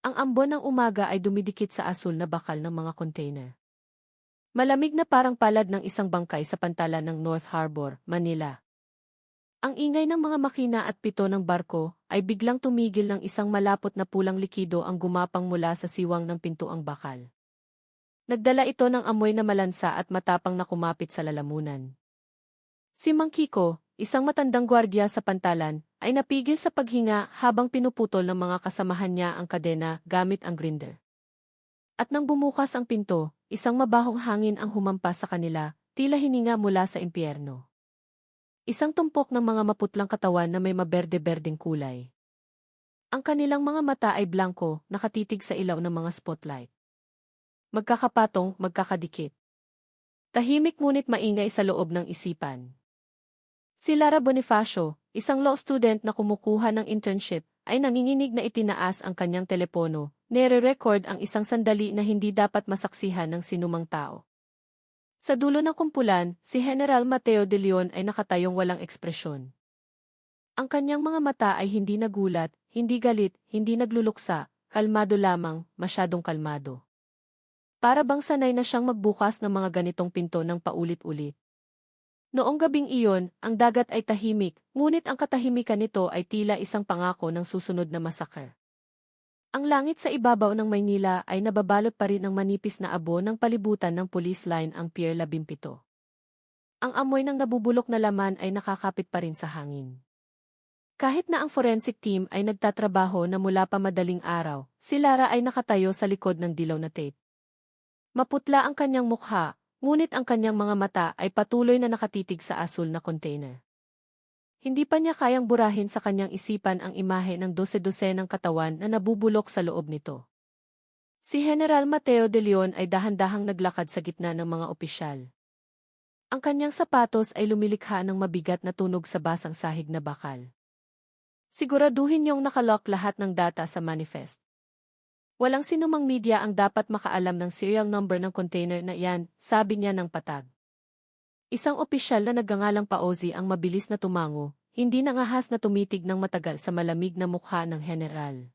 Ang ambon ng umaga ay dumidikit sa asul na bakal ng mga container. Malamig na parang palad ng isang bangkay sa pantalan ng North Harbor, Manila. Ang ingay ng mga makina at pito ng barko ay biglang tumigil ng isang malapot na pulang likido ang gumapang mula sa siwang ng pintuang bakal. Nagdala ito ng amoy na malansa at matapang na kumapit sa lalamunan. Si Mang Kiko, isang matandang gwardiya sa pantalan, ay napigil sa paghinga habang pinuputol ng mga kasamahan niya ang kadena gamit ang grinder. At nang bumukas ang pinto, isang mabahong hangin ang humampas sa kanila, tila hininga mula sa impyerno. Isang tumpok ng mga maputlang katawan na may maberde-berdeng kulay. Ang kanilang mga mata ay blanko, nakatitig sa ilaw ng mga spotlight. Magkakapatong, magkakadikit. Tahimik ngunit maingay sa loob ng isipan. Si Lara Bonifacio, isang law student na kumukuha ng internship, ay nanginginig na itinaas ang kanyang telepono, nire-record ang isang sandali na hindi dapat masaksihan ng sinumang tao. Sa dulo ng kumpulan, si General Mateo de Leon ay nakatayong walang ekspresyon. Ang kanyang mga mata ay hindi nagulat, hindi galit, hindi nagluluksa, kalmado lamang, masyadong kalmado. Para bang sanay na siyang magbukas ng mga ganitong pinto ng paulit-ulit. Noong gabing iyon, ang dagat ay tahimik, ngunit ang katahimikan nito ay tila isang pangako ng susunod na massacre. Ang langit sa ibabaw ng Maynila ay nababalot pa rin ng manipis na abo ng palibutan ng police line ang Pier 17. Ang amoy ng nabubulok na laman ay nakakapit pa rin sa hangin. Kahit na ang forensic team ay nagtatrabaho na mula pa madaling araw, si Lara ay nakatayo sa likod ng dilaw na tape. Maputla ang kanyang mukha, ngunit ang kanyang mga mata ay patuloy na nakatitig sa asul na container. Hindi pa niya kayang burahin sa kanyang isipan ang imahe ng dose-dosenang katawan na nabubulok sa loob nito. Si General Mateo de Leon ay dahan-dahang naglakad sa gitna ng mga opisyal. Ang kanyang sapatos ay lumilikha ng mabigat na tunog sa basang sahig na bakal. Siguraduhin niyong nakalock lahat ng data sa manifest. Walang sinumang media ang dapat makaalam ng serial number ng container na iyan, sabi niya ng patag. Isang opisyal na nagngangalang Paozi ang mabilis na tumango, hindi nangahas na tumitig ng matagal sa malamig na mukha ng general.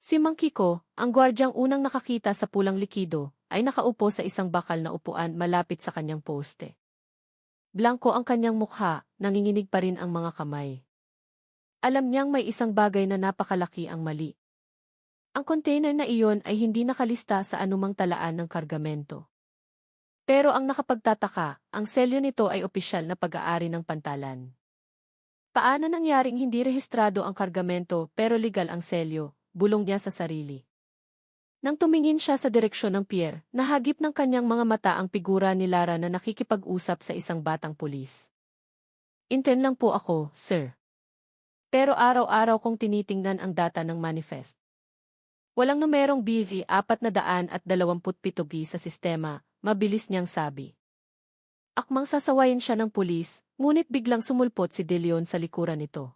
Si Mang Kiko, ang gwardyang unang nakakita sa pulang likido, ay nakaupo sa isang bakal na upuan malapit sa kanyang poste. Blanko ang kanyang mukha, nanginginig pa rin ang mga kamay. Alam niyang may isang bagay na napakalaki ang mali. Ang container na iyon ay hindi nakalista sa anumang talaan ng kargamento. Pero ang nakapagtataka, ang selyo nito ay opisyal na pag-aari ng pantalan. Paano nangyaring hindi rehistrado ang kargamento pero legal ang selyo, bulong niya sa sarili. Nang tumingin siya sa direksyon ng pier, nahagip ng kanyang mga mata ang figura ni Lara na nakikipag-usap sa isang batang pulis. Intern lang po ako, sir. Pero araw-araw kong tinitingnan ang data ng manifest. Walang numerong BV 427G sa sistema, mabilis niyang sabi. Akmang sasawayin siya ng pulis, ngunit biglang sumulpot si De Leon sa likuran nito.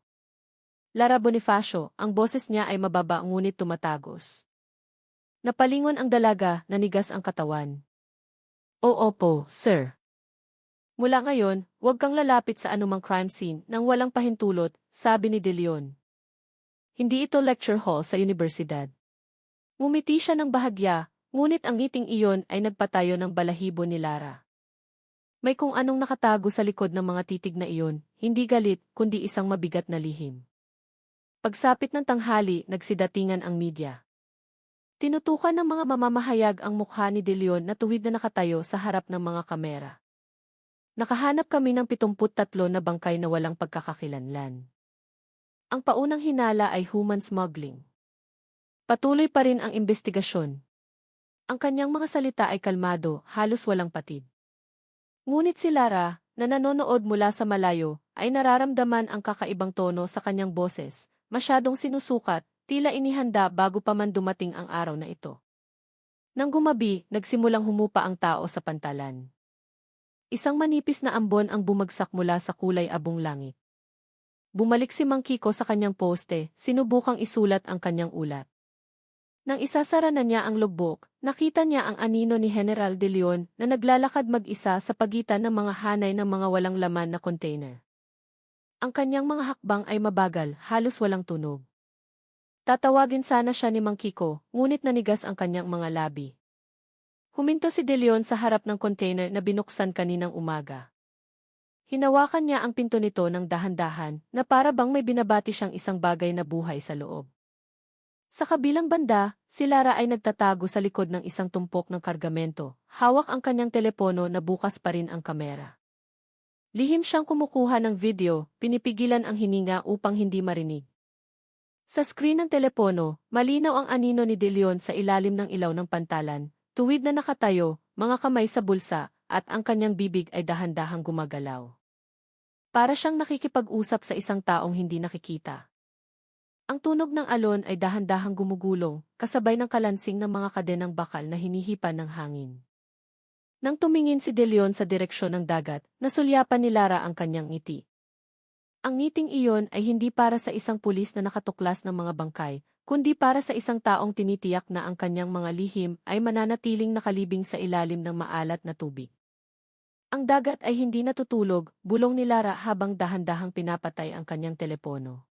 Lara Bonifacio, ang boses niya ay mababa ngunit tumatagos. Napalingon ang dalaga, nanigas ang katawan. Oo po, sir. Mula ngayon, huwag kang lalapit sa anumang crime scene nang walang pahintulot, sabi ni De Leon. Hindi ito lecture hall sa universidad. Ngumiti siya ng bahagya, ngunit ang ngiting iyon ay nagpatayo ng balahibo ni Lara. May kung anong nakatago sa likod ng mga titig na iyon, hindi galit, kundi isang mabigat na lihim. Pagsapit ng tanghali, nagsidatingan ang media. Tinutukan ng mga mamamahayag ang mukha ni De Leon na tuwid na nakatayo sa harap ng mga kamera. Nakahanap kami ng 73 na bangkay na walang pagkakakilanlan. Ang paunang hinala ay human smuggling. Patuloy pa rin ang investigasyon. Ang kanyang mga salita ay kalmado, halos walang patid. Ngunit si Lara, na nanonood mula sa malayo, ay nararamdaman ang kakaibang tono sa kanyang boses, masyadong sinusukat, tila inihanda bago pa man dumating ang araw na ito. Nang gumabi, nagsimulang humupa ang tao sa pantalan. Isang manipis na ambon ang bumagsak mula sa kulay abong langit. Bumalik si Mang Kiko sa kanyang poste, sinubukang isulat ang kanyang ulat. Nang isasara na niya ang logbook, nakita niya ang anino ni General de Leon na naglalakad mag-isa sa pagitan ng mga hanay ng mga walang laman na container. Ang kanyang mga hakbang ay mabagal, halos walang tunog. Tatawagin sana siya ni Mang Kiko, ngunit nanigas ang kanyang mga labi. Huminto si De Leon sa harap ng container na binuksan kaninang umaga. Hinawakan niya ang pinto nito ng dahan-dahan na para bang may binabati siyang isang bagay na buhay sa loob. Sa kabilang banda, si Lara ay nagtatago sa likod ng isang tumpok ng kargamento, hawak ang kanyang telepono na bukas pa rin ang kamera. Lihim siyang kumukuha ng video, pinipigilan ang hininga upang hindi marinig. Sa screen ng telepono, malinaw ang anino ni De Leon sa ilalim ng ilaw ng pantalan, tuwid na nakatayo, mga kamay sa bulsa, at ang kanyang bibig ay dahan-dahang gumagalaw. Para siyang nakikipag-usap sa isang taong hindi nakikita. Ang tunog ng alon ay dahan-dahang gumugulong, kasabay ng kalansing ng mga kadenang bakal na hinihipan ng hangin. Nang tumingin si De Leon sa direksyon ng dagat, nasulyapan ni Lara ang kanyang ngiti. Ang ngiting iyon ay hindi para sa isang pulis na nakatuklas ng mga bangkay, kundi para sa isang taong tinitiyak na ang kanyang mga lihim ay mananatiling nakalibing sa ilalim ng maalat na tubig. Ang dagat ay hindi natutulog, bulong ni Lara habang dahan-dahang pinapatay ang kanyang telepono.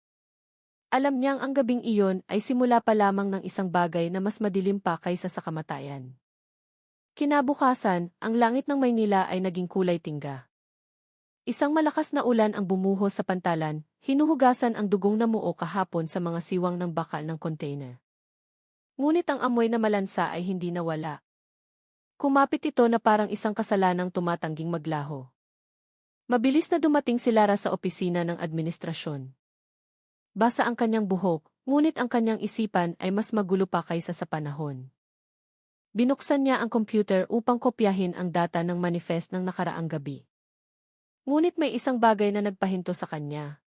Alam niyang ang gabing iyon ay simula pa lamang ng isang bagay na mas madilim pa kaysa sa kamatayan. Kinabukasan, ang langit ng Maynila ay naging kulay tingga. Isang malakas na ulan ang bumuhos sa pantalan, hinuhugasan ang dugong namuo kahapon sa mga siwang ng bakal ng container. Ngunit ang amoy na malansa ay hindi nawala. Kumapit ito na parang isang kasalanang tumatangging maglaho. Mabilis na dumating si Lara sa opisina ng administrasyon. Basa ang kanyang buhok, ngunit ang kanyang isipan ay mas magulo pa kaysa sa panahon. Binuksan niya ang computer upang kopyahin ang data ng manifest ng nakaraang gabi. Ngunit may isang bagay na nagpahinto sa kanya.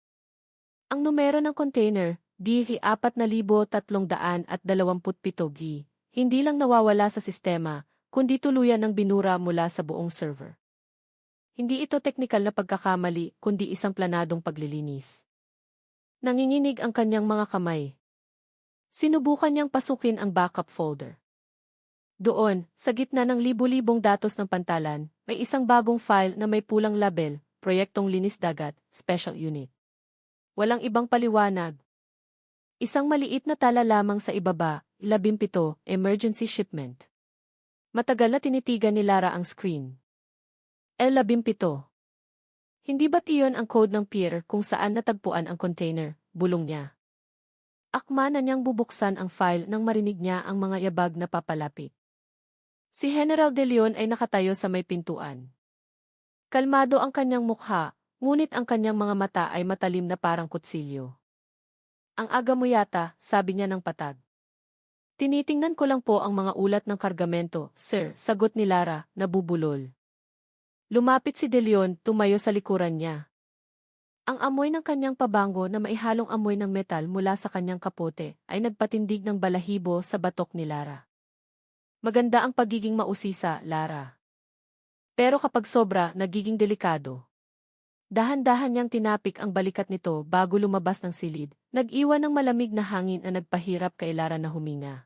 Ang numero ng container, DE4327G, hindi lang nawawala sa sistema, kundi tuluyan ng binura mula sa buong server. Hindi ito teknikal na pagkakamali, kundi isang planadong paglilinis. Nanginginig ang kanyang mga kamay. Sinubukan niyang pasukin ang backup folder. Doon, sa gitna ng libu-libong datos ng pantalan, may isang bagong file na may pulang label, Proyektong Linis Dagat, Special Unit. Walang ibang paliwanag. Isang maliit na tala lamang sa ibaba, 17, Emergency Shipment. Matagal na tinitigan ni Lara ang screen. 17. Hindi ba't iyon ang code ng pier kung saan natagpuan ang container, bulong niya. Akma na niyang bubuksan ang file nang marinig niya ang mga yabag na papalapit. Si General De Leon ay nakatayo sa may pintuan. Kalmado ang kanyang mukha, ngunit ang kanyang mga mata ay matalim na parang kutsilyo. Ang aga mo yata, sabi niya ng patag. Tinitingnan ko lang po ang mga ulat ng kargamento, sir, sagot ni Lara, nabubulol. Lumapit si De Leon, tumayo sa likuran niya. Ang amoy ng kanyang pabango na maihalong amoy ng metal mula sa kanyang kapote ay nagpatindig ng balahibo sa batok ni Lara. Maganda ang pagiging mausisa, Lara. Pero kapag sobra, nagiging delikado. Dahan-dahan niyang tinapik ang balikat nito bago lumabas ng silid, nag-iwan ng malamig na hangin na nagpahirap kay Lara na huminga.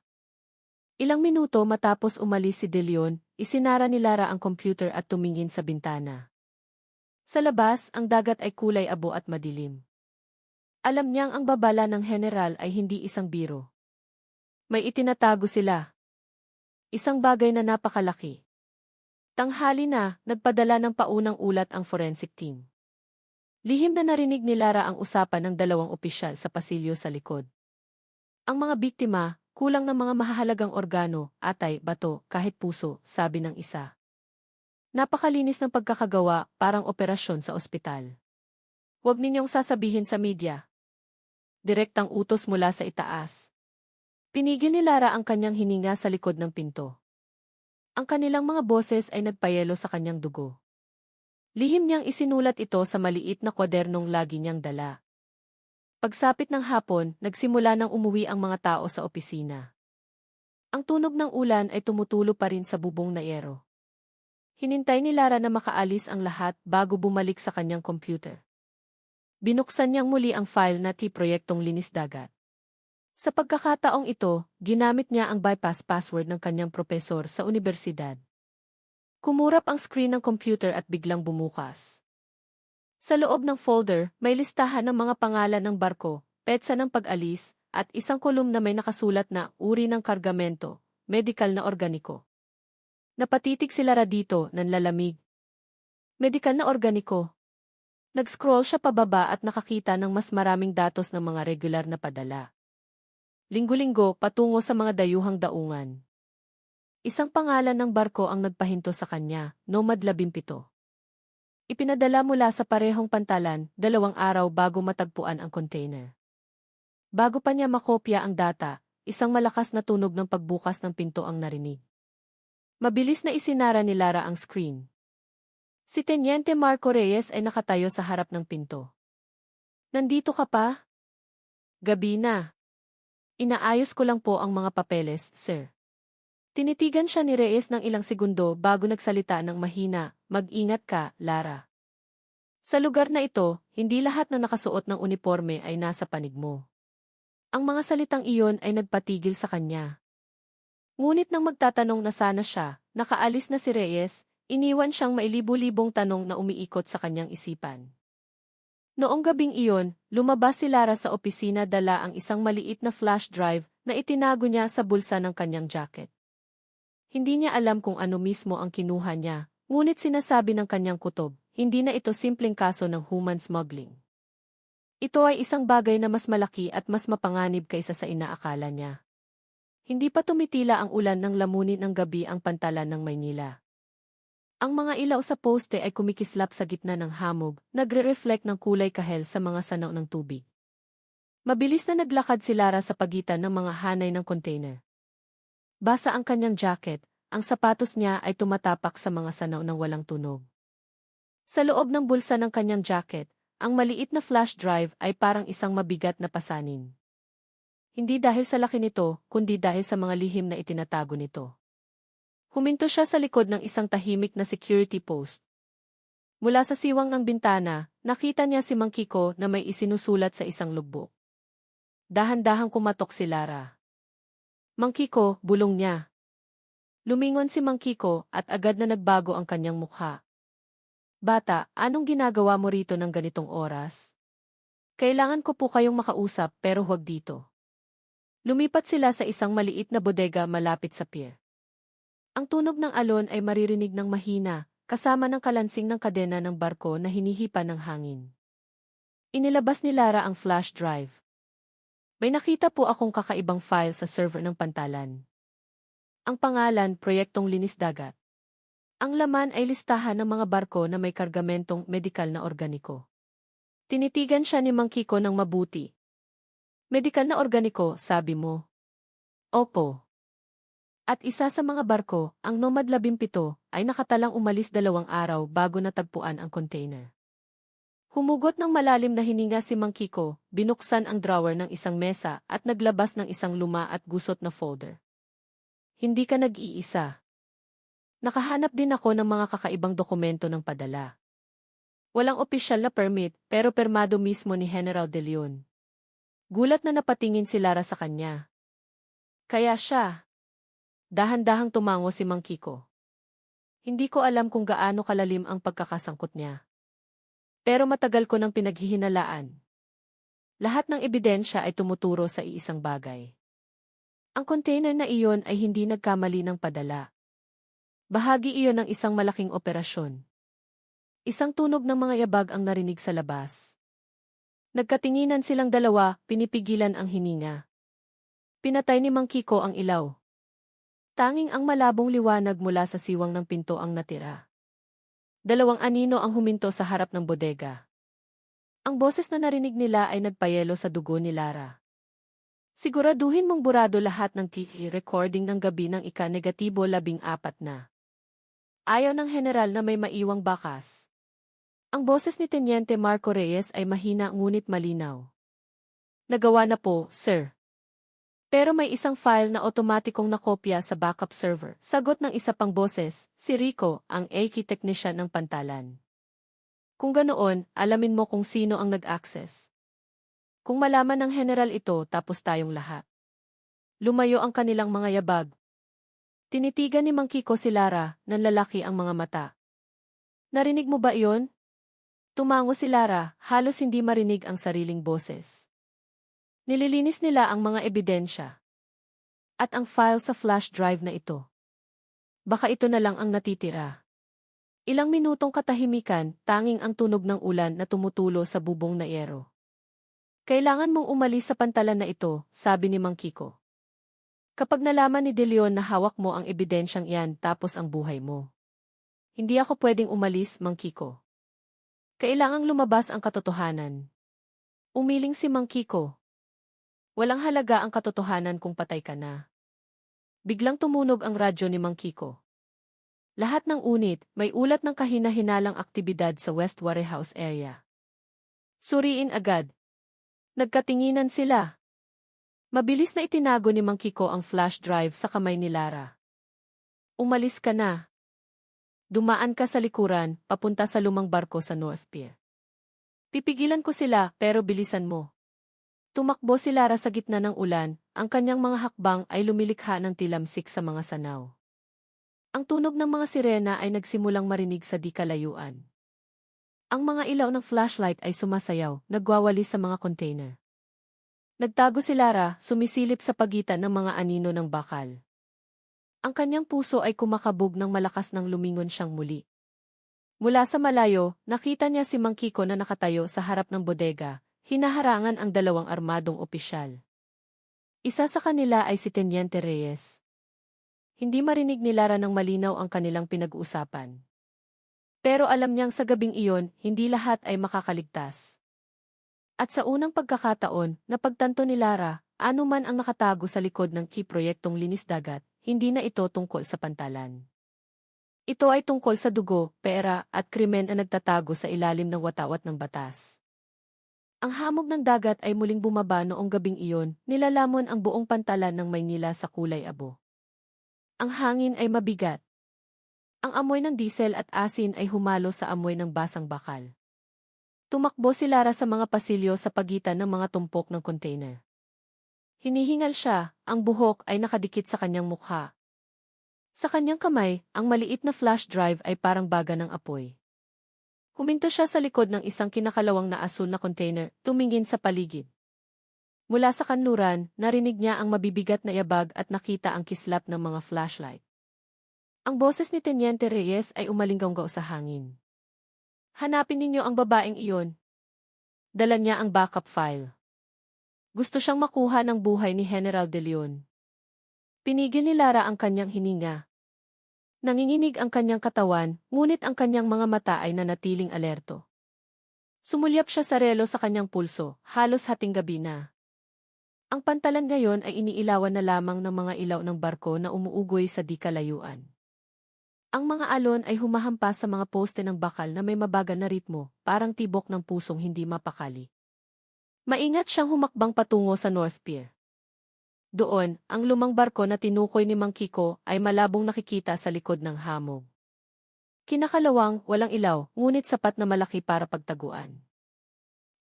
Ilang minuto matapos umalis si De Leon, isinara ni Lara ang computer at tumingin sa bintana. Sa labas, ang dagat ay kulay abo at madilim. Alam niyang ang babala ng general ay hindi isang biro. May itinatago sila. Isang bagay na napakalaki. Tanghali na, nagpadala ng paunang ulat ang forensic team. Lihim na narinig ni Lara ang usapan ng dalawang opisyal sa pasilyo sa likod. Ang mga biktima, kulang ng mga mahahalagang organo, atay, bato, kahit puso, sabi ng isa. Napakalinis ng pagkakagawa, parang operasyon sa ospital. Huwag ninyong sasabihin sa media. Direktang utos mula sa itaas. Pinigil ni Lara ang kanyang hininga sa likod ng pinto. Ang kanilang mga boses ay nagpayelo sa kanyang dugo. Lihim niyang isinulat ito sa maliit na kwadernong lagi niyang dala. Pagsapit ng hapon, nagsimula nang umuwi ang mga tao sa opisina. Ang tunog ng ulan ay tumutulo pa rin sa bubong na yero. Hinintay ni Lara na makaalis ang lahat bago bumalik sa kanyang computer. Binuksan niyang muli ang file na Proyektong Linis Dagat. Sa pagkakataong ito, ginamit niya ang bypass password ng kanyang propesor sa unibersidad. Kumurap ang screen ng computer at biglang bumukas. Sa loob ng folder, may listahan ng mga pangalan ng barko, petsa ng pag-alis, at isang kolum na may nakasulat na uri ng kargamento, medikal na organiko. Napatitig si Lara dito, nanlalamig. Medikal na organiko. Nag-scroll siya pababa at nakakita ng mas maraming datos ng mga regular na padala. Linggo-linggo patungo sa mga dayuhang daungan. Isang pangalan ng barko ang nagpahinto sa kanya, Nomad 17. Ipinadala mula sa parehong pantalan, 2 araw bago matagpuan ang container. Bago pa niya makopya ang data, isang malakas na tunog ng pagbukas ng pinto ang narinig. Mabilis na isinara ni Lara ang screen. Si Teniente Marco Reyes ay nakatayo sa harap ng pinto. Nandito ka pa? Gabi na. Inaayos ko lang po ang mga papeles, sir. Tinitigan siya ni Reyes ng ilang segundo bago nagsalita ng mahina, mag-ingat ka, Lara. Sa lugar na ito, hindi lahat na nakasuot ng uniforme ay nasa panig mo. Ang mga salitang iyon ay nagpatigil sa kanya. Ngunit nang magtatanong na sana siya, nakaalis na si Reyes, iniwan siyang mailibu-libong tanong na umiikot sa kanyang isipan. Noong gabing iyon, lumabas si Lara sa opisina dala ang isang maliit na flash drive na itinago niya sa bulsa ng kanyang jacket. Hindi niya alam kung ano mismo ang kinuha niya, ngunit sinasabi ng kanyang kutob, hindi na ito simpleng kaso ng human smuggling. Ito ay isang bagay na mas malaki at mas mapanganib kaysa sa inaakala niya. Hindi pa tumitila ang ulan ng lamunin ng gabi ang pantalan ng Maynila. Ang mga ilaw sa poste ay kumikislap sa gitna ng hamog, nagre-reflect ng kulay kahel sa mga sanaw ng tubig. Mabilis na naglakad si Lara sa pagitan ng mga hanay ng container. Basa ang kanyang jacket, ang sapatos niya ay tumatapak sa mga sanaw ng walang tunog. Sa loob ng bulsa ng kanyang jacket, ang maliit na flash drive ay parang isang mabigat na pasanin. Hindi dahil sa laki nito, kundi dahil sa mga lihim na itinatago nito. Huminto siya sa likod ng isang tahimik na security post. Mula sa siwang ng bintana, nakita niya si Mang Kiko na may isinusulat sa isang logbook. Dahan-dahang kumatok si Lara. Mang Kiko, bulong niya. Lumingon si Mang Kiko at agad na nagbago ang kanyang mukha. Bata, anong ginagawa mo rito ng ganitong oras? Kailangan ko po kayong makausap pero huwag dito. Lumipat sila sa isang maliit na bodega malapit sa pier. Ang tunog ng alon ay maririnig ng mahina, kasama ng kalansing ng kadena ng barko na hinihipa ng hangin. Inilabas ni Lara ang flash drive. May nakita po akong kakaibang file sa server ng pantalan. Ang pangalan, Proyektong Linis Dagat. Ang laman ay listahan ng mga barko na may kargamentong medikal na organiko. Tinitigan siya ni Mang Kiko ng mabuti. Medikal na organiko, sabi mo? Opo. At isa sa mga barko, ang Nomad 17, ay nakatalang umalis 2 araw bago natagpuan ang container. Humugot ng malalim na hininga si Mang Kiko, binuksan ang drawer ng isang mesa at naglabas ng isang luma at gusot na folder. Hindi ka nag-iisa. Nakahanap din ako ng mga kakaibang dokumento ng padala. Walang opisyal na permit pero permado mismo ni General De Leon. Gulat na napatingin si Lara sa kanya. Kaya siya. Dahan-dahang tumango si Mang Kiko. Hindi ko alam kung gaano kalalim ang pagkakasangkot niya. Pero matagal ko nang pinaghihinalaan. Lahat ng ebidensya ay tumuturo sa iisang bagay. Ang container na iyon ay hindi nagkamali ng padala. Bahagi iyon ng isang malaking operasyon. Isang tunog ng mga yabag ang narinig sa labas. Nagkatinginan silang dalawa, pinipigilan ang hininga. Pinatay ni Mang Kiko ang ilaw. Tanging ang malabong liwanag mula sa siwang ng pinto ang natira. 2 anino ang huminto sa harap ng bodega. Ang boses na narinig nila ay nagpayelo sa dugo ni Lara. Siguraduhin mong burado lahat ng TV recording ng gabi ng ika-14 na. Ayaw ng general na may maiwang bakas. Ang boses ni Teniente Marco Reyes ay mahina ngunit malinaw. Nagawa na po, sir. Pero may isang file na otomatikong nakopya sa backup server. Sagot ng isa pang boses, si Rico, ang AK technician ng pantalan. Kung ganoon, alamin mo kung sino ang nag-access. Kung malaman ng general ito, tapos tayong lahat. Lumayo ang kanilang mga yabag. Tinitigan ni Mang Kiko si Lara, nanlalaki ang mga mata. Narinig mo ba iyon? Tumango si Lara, halos hindi marinig ang sariling boses. Nililinis nila ang mga ebidensya. At ang file sa flash drive na ito. Baka ito na lang ang natitira. Ilang minutong katahimikan, tanging ang tunog ng ulan na tumutulo sa bubong na yero. Kailangan mong umalis sa pantalan na ito, sabi ni Mang Kiko. Kapag nalaman ni De Leon na hawak mo ang ebidensyang iyan tapos ang buhay mo. Hindi ako pwedeng umalis, Mang Kiko. Kailangang lumabas ang katotohanan. Umiling si Mang Kiko. Walang halaga ang katotohanan kung patay ka na. Biglang tumunog ang radyo ni Mang Kiko. Lahat ng unit, may ulat ng kahina-hinalang aktibidad sa West Warehouse area. Suriin agad. Nagkatinginan sila. Mabilis na itinago ni Mang Kiko ang flash drive sa kamay ni Lara. Umalis ka na. Dumaan ka sa likuran, papunta sa lumang barko sa North Pier. Pipigilan ko sila, pero bilisan mo. Tumakbo si Lara sa gitna ng ulan, ang kanyang mga hakbang ay lumilikha ng tilamsik sa mga sanaw. Ang tunog ng mga sirena ay nagsimulang marinig sa di kalayuan. Ang mga ilaw ng flashlight ay sumasayaw, nagwawalis sa mga container. Nagtago si Lara, sumisilip sa pagitan ng mga anino ng bakal. Ang kanyang puso ay kumakabog ng malakas nang lumingon siyang muli. Mula sa malayo, nakita niya si Mang Kiko na nakatayo sa harap ng bodega, hinaharangan ang dalawang armadong opisyal. Isa sa kanila ay si Teniente Reyes. Hindi marinig ni Lara ng malinaw ang kanilang pinag-uusapan. Pero alam niyang sa gabing iyon, hindi lahat ay makakaligtas. At sa unang pagkakataon, napagtanto ni Lara, anuman ang nakatago sa likod ng key proyektong linis dagat, hindi na ito tungkol sa pantalan. Ito ay tungkol sa dugo, pera, at krimen na nagtatago sa ilalim ng watawat ng batas. Ang hamog ng dagat ay muling bumaba noong gabing iyon, nilalamon ang buong pantalan ng Maynila sa kulay abo. Ang hangin ay mabigat. Ang amoy ng diesel at asin ay humalo sa amoy ng basang bakal. Tumakbo si Lara sa mga pasilyo sa pagitan ng mga tumpok ng container. Hinihingal siya, ang buhok ay nakadikit sa kanyang mukha. Sa kanyang kamay, ang maliit na flash drive ay parang baga ng apoy. Huminto siya sa likod ng isang kinakalawang na asul na container, tumingin sa paligid. Mula sa kanluran, narinig niya ang mabibigat na yabag at nakita ang kislap ng mga flashlight. Ang boses ni Teniente Reyes ay umalinggaw sa hangin. Hanapin ninyo ang babaeng iyon. Dala niya ang backup file. Gusto siyang makuha ng buhay ni General De Leon. Pinigil ni Lara ang kanyang hininga. Nanginginig ang kanyang katawan, ngunit ang kanyang mga mata ay nanatiling alerto. Sumulyap siya sa relo sa kanyang pulso, halos hating gabi na. Ang pantalan ngayon ay iniilawan na lamang ng mga ilaw ng barko na umuugoy sa di kalayuan. Ang mga alon ay humahampas sa mga poste ng bakal na may mabagal na ritmo, parang tibok ng pusong hindi mapakali. Maingat siyang humakbang patungo sa North Pier. Doon, ang lumang barko na tinukoy ni Mang Kiko ay malabong nakikita sa likod ng hamog. Kinakalawang, walang ilaw, ngunit sapat na malaki para pagtaguan.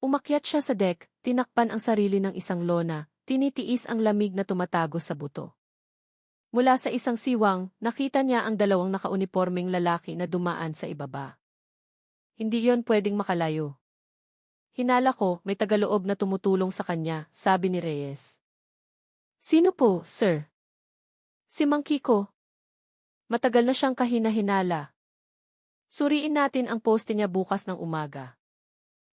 Umakyat siya sa deck, tinakpan ang sarili ng isang lona, tinitiis ang lamig na tumatago sa buto. Mula sa isang siwang, nakita niya ang dalawang nakaunipormeng lalaki na dumaan sa ibaba. Hindi yon pwedeng makalayo. Hinala ko, may tagaloob na tumutulong sa kanya, sabi ni Reyes. Sino po, sir? Si Mang Kiko. Matagal na siyang kahina-hinala. Suriin natin ang poste niya bukas ng umaga.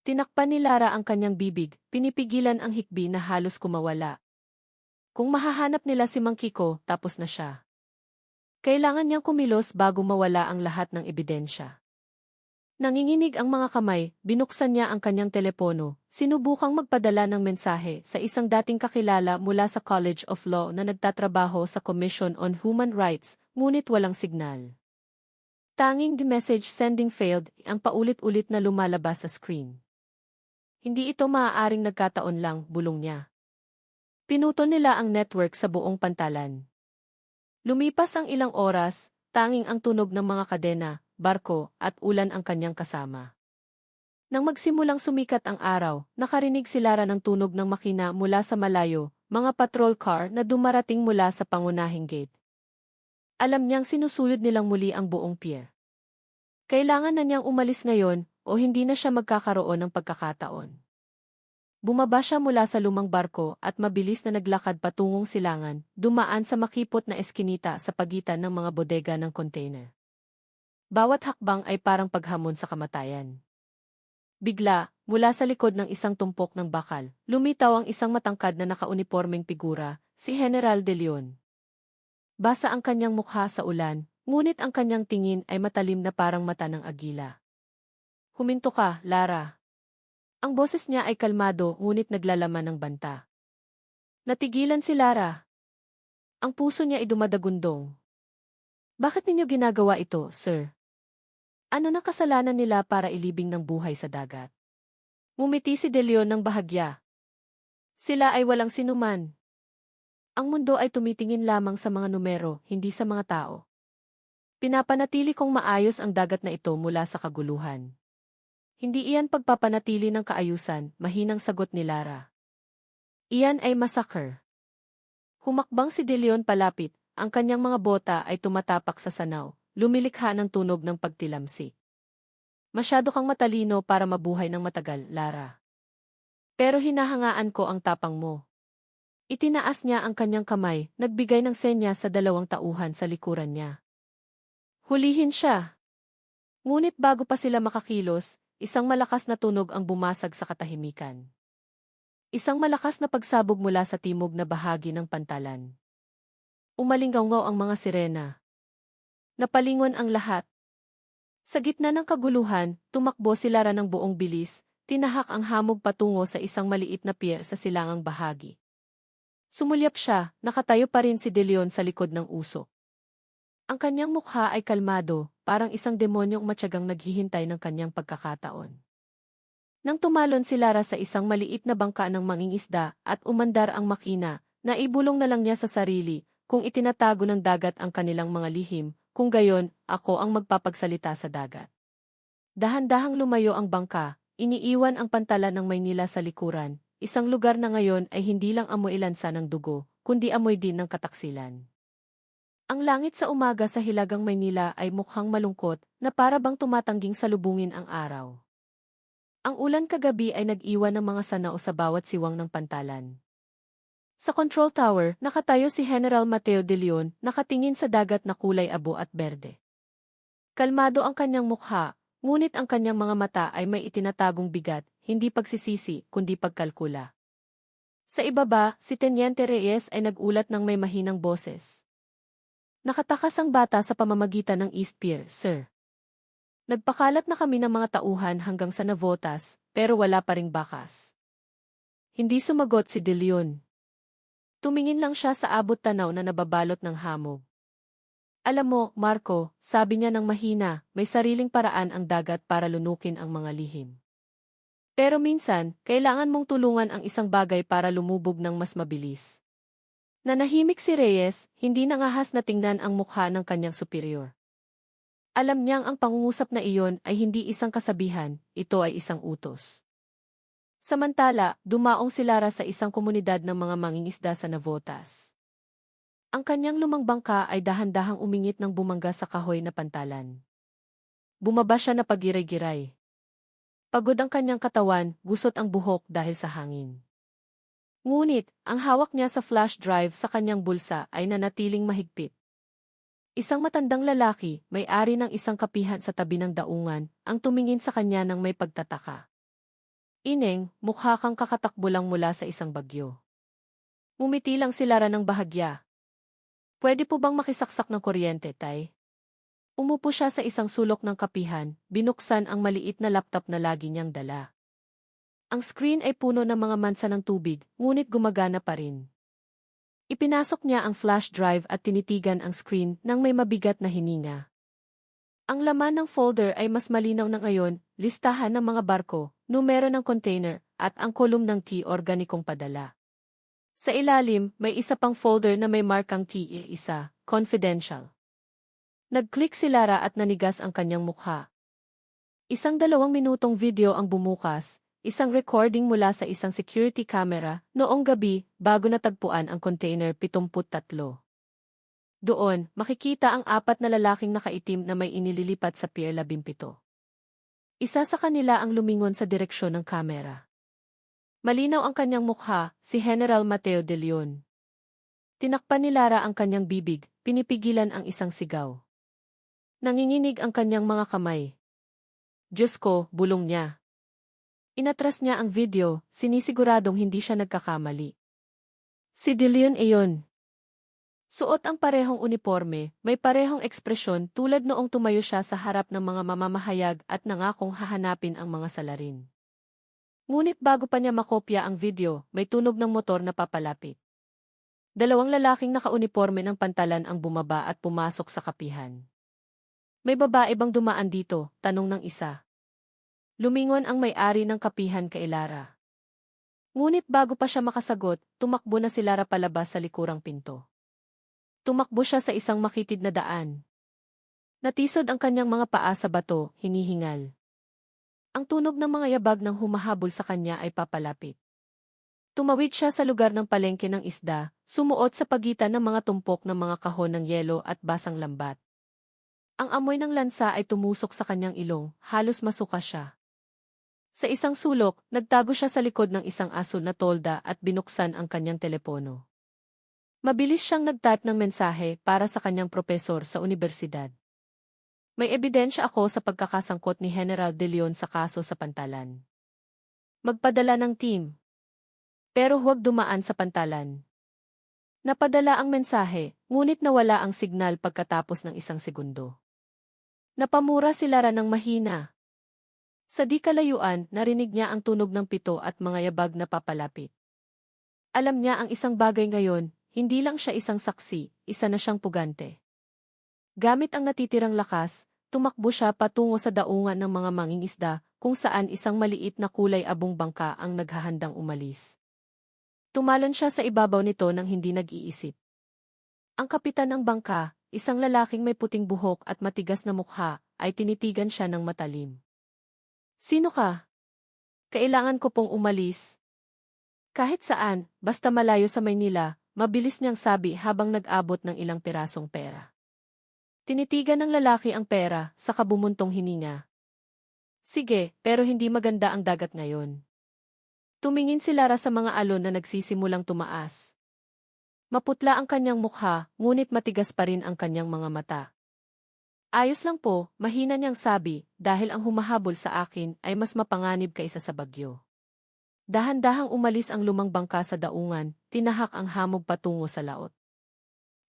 Tinakpan ni Lara ang kanyang bibig, pinipigilan ang hikbi na halos kumawala. Kung mahahanap nila si Mang Kiko, tapos na siya. Kailangan niyang kumilos bago mawala ang lahat ng ebidensya. Nanginginig ang mga kamay, binuksan niya ang kanyang telepono, sinubukang magpadala ng mensahe sa isang dating kakilala mula sa College of Law na nagtatrabaho sa Commission on Human Rights, ngunit walang signal. Tanging the message sending failed, ang paulit-ulit na lumalabas sa screen. Hindi ito maaaring nagkataon lang, bulong niya. Pinuto nila ang network sa buong pantalan. Lumipas ang ilang oras, tanging ang tunog ng mga kadena, barko, at ulan ang kanyang kasama. Nang magsimulang sumikat ang araw, nakarinig si Lara ng tunog ng makina mula sa malayo, mga patrol car na dumarating mula sa pangunahing gate. Alam niyang sinusulod nilang muli ang buong pier. Kailangan na niyang umalis ngayon, o hindi na siya magkakaroon ng pagkakataon. Bumaba siya mula sa lumang barko at mabilis na naglakad patungong silangan, dumaan sa makipot na eskinita sa pagitan ng mga bodega ng container. Bawat hakbang ay parang paghamon sa kamatayan. Bigla, mula sa likod ng isang tumpok ng bakal, lumitaw ang isang matangkad na nakaunipormeng figura, si General De Leon. Basa ang kanyang mukha sa ulan, ngunit ang kanyang tingin ay matalim na parang mata ng agila. "Huminto ka, Lara." Ang boses niya ay kalmado ngunit naglalaman ng banta. Natigilan si Lara. Ang puso niya ay dumadagundong. "Bakit ninyo ginagawa ito, sir? Ano na kasalanan nila para ilibing ng buhay sa dagat?" Ngumiti si De Leon ng bahagya. "Sila ay walang sinuman. Ang mundo ay tumitingin lamang sa mga numero, hindi sa mga tao. Pinapanatili kong maayos ang dagat na ito mula sa kaguluhan. Hindi iyan pagpapanatili ng kaayusan," mahinang sagot ni Lara. "Iyan ay massacre." Humakbang si De Leon palapit, ang kanyang mga bota ay tumatapak sa sanaw, lumilikha ng tunog ng pagtilamsik. "Masyado kang matalino para mabuhay ng matagal, Lara. Pero hinahangaan ko ang tapang mo." Itinaas niya ang kanyang kamay, nagbigay ng senya sa dalawang tauhan sa likuran niya. "Hulihin siya." Ngunit bago pa sila makakilos, isang malakas na tunog ang bumasag sa katahimikan. Isang malakas na pagsabog mula sa timog na bahagi ng pantalan. Umalinggaw ang mga sirena. Napalingon ang lahat. Sa gitna ng kaguluhan, tumakbo si Lara ng buong bilis, tinahak ang hamog patungo sa isang maliit na pier sa silangang bahagi. Sumulyap siya, nakatayo pa rin si De Leon sa likod ng usok. Ang kanyang mukha ay kalmado, parang isang demonyong matyagang naghihintay ng kanyang pagkakataon. Nang tumalon si Lara sa isang maliit na bangka ng mangingisda at umandar ang makina, naibulong na lang niya sa sarili, kung itinatago ng dagat ang kanilang mga lihim, kung gayon, ako ang magpapagsalita sa dagat. Dahan-dahang lumayo ang bangka, iniiwan ang pantalan ng Maynila sa likuran, isang lugar na ngayon ay hindi lang amoy lansa ng dugo, kundi amoy din ng kataksilan. Ang langit sa umaga sa Hilagang Maynila ay mukhang malungkot, na para bang tumatangging salubungin ang araw. Ang ulan kagabi ay nag-iwan ng mga sanao sa bawat siwang ng pantalan. Sa control tower, nakatayo si General Mateo De Leon, nakatingin sa dagat na kulay abo at berde. Kalmado ang kanyang mukha, ngunit ang kanyang mga mata ay may itinatagong bigat, hindi pagsisisi, kundi pagkalkula. Sa ibaba, si Teniente Reyes ay nagulat ng may mahinang boses. "Nakatakas ang bata sa pamamagitan ng East Pier, sir. Nagpakalat na kami ng mga tauhan hanggang sa Navotas, pero wala pa ring bakas." Hindi sumagot si De Leon. Tumingin lang siya sa abot tanaw na nababalot ng hamog. "Alam mo, Marco," sabi niya ng mahina, "may sariling paraan ang dagat para lunukin ang mga lihim. Pero minsan, kailangan mong tulungan ang isang bagay para lumubog ng mas mabilis." Nanahimik si Reyes, hindi nangahas na tingnan ang mukha ng kanyang superior. Alam niyang ang pangungusap na iyon ay hindi isang kasabihan, ito ay isang utos. Samantala, dumaong si Lara sa isang komunidad ng mga mangingisda sa Navotas. Ang kanyang lumang bangka ay dahan-dahang umingit ng bumangga sa kahoy na pantalan. Bumaba siya na pagiray-giray. Pagod ang kanyang katawan, gusot ang buhok dahil sa hangin. Ngunit, ang hawak niya sa flash drive sa kanyang bulsa ay nanatiling mahigpit. Isang matandang lalaki, may-ari ng isang kapihan sa tabi ng daungan, ang tumingin sa kanya ng may pagtataka. "Ineng, mukha kang kakatakbo lang mula sa isang bagyo." Ngumiti lang si Lara ng bahagya. "Pwede po bang makisaksak ng kuryente, tay?" Umupo siya sa isang sulok ng kapihan, binuksan ang maliit na laptop na lagi niyang dala. Ang screen ay puno ng mga mansa ng tubig, ngunit gumagana pa rin. Ipinasok niya ang flash drive at tinitigan ang screen nang may mabigat na hininga. Ang laman ng folder ay mas malinaw na ngayon, listahan ng mga barko, numero ng container, at ang kolum ng T organikong padala. Sa ilalim, may isa pang folder na may markang T1, confidential. Nag-click si Lara at nanigas ang kanyang mukha. Isang 2 minutong video ang bumukas, isang recording mula sa isang security camera, noong gabi, bago natagpuan ang container 73. Doon, makikita ang 4 na lalaking nakaitim na may inililipat sa Pier 17. Isa sa kanila ang lumingon sa direksyon ng kamera. Malinaw ang kanyang mukha, si General Mateo de Leon. Tinakpan ni Lara ang kanyang bibig, pinipigilan ang isang sigaw. Nanginginig ang kanyang mga kamay. Diyos ko, bulong niya. Inatras niya ang video, sinisiguradong hindi siya nagkakamali. Si De Leon iyon. Suot ang parehong uniforme, may parehong ekspresyon tulad noong tumayo siya sa harap ng mga mamamahayag at nangakong hahanapin ang mga salarin. Ngunit bago pa niya makopya ang video, may tunog ng motor na papalapit. Dalawang lalaking nakauniforme ng pantalan ang bumaba at pumasok sa kapihan. May babae bang dumaan dito? Tanong ng isa. Lumingon ang may-ari ng kapihan kay Lara. Ngunit bago pa siya makasagot, tumakbo na si Lara palabas sa likurang pinto. Tumakbo siya sa isang makitid na daan. Natisod ang kanyang mga paa sa bato, hinihingal. Ang tunog ng mga yabag ng humahabol sa kanya ay papalapit. Tumawid siya sa lugar ng palengke ng isda, sumuot sa pagitan ng mga tumpok ng mga kahon ng yelo at basang lambat. Ang amoy ng lansa ay tumusok sa kanyang ilong, halos masuka siya. Sa isang sulok, nagtago siya sa likod ng isang asul na tolda at binuksan ang kanyang telepono. Mabilis siyang nag-type ng mensahe para sa kanyang propesor sa unibersidad. May ebidensya ako sa pagkakasangkot ni General De Leon sa kaso sa pantalan. Magpadala ng team. Pero huwag dumaan sa pantalan. Napadala ang mensahe, ngunit nawala ang signal pagkatapos ng isang segundo. Napamura si Lara ng mahina. Sa di kalayuan, narinig niya ang tunog ng pito at mga yabag na papalapit. Alam niya ang isang bagay ngayon, hindi lang siya isang saksi, isa na siyang pugante. Gamit ang natitirang lakas, tumakbo siya patungo sa daungan ng mga mangingisda, kung saan isang maliit na kulay abong bangka ang naghahandang umalis. Tumalon siya sa ibabaw nito nang hindi nag-iisip. Ang kapitan ng bangka, isang lalaking may puting buhok at matigas na mukha, ay tinitigan siya ng matalim. Sino ka? Kailangan ko pong umalis. Kahit saan, basta malayo sa Maynila, mabilis niyang sabi habang nag-abot ng ilang pirasong pera. Tinitigan ng lalaki ang pera sa kabumuntong hininga. Sige, pero hindi maganda ang dagat ngayon. Tumingin si Lara sa mga alon na nagsisimulang tumaas. Maputla ang kanyang mukha, ngunit matigas pa rin ang kanyang mga mata. Ayos lang po, mahina niyang sabi, dahil ang humahabol sa akin ay mas mapanganib kaysa sa bagyo. Dahan-dahang umalis ang lumang bangka sa daungan, tinahak ang hamog patungo sa laot.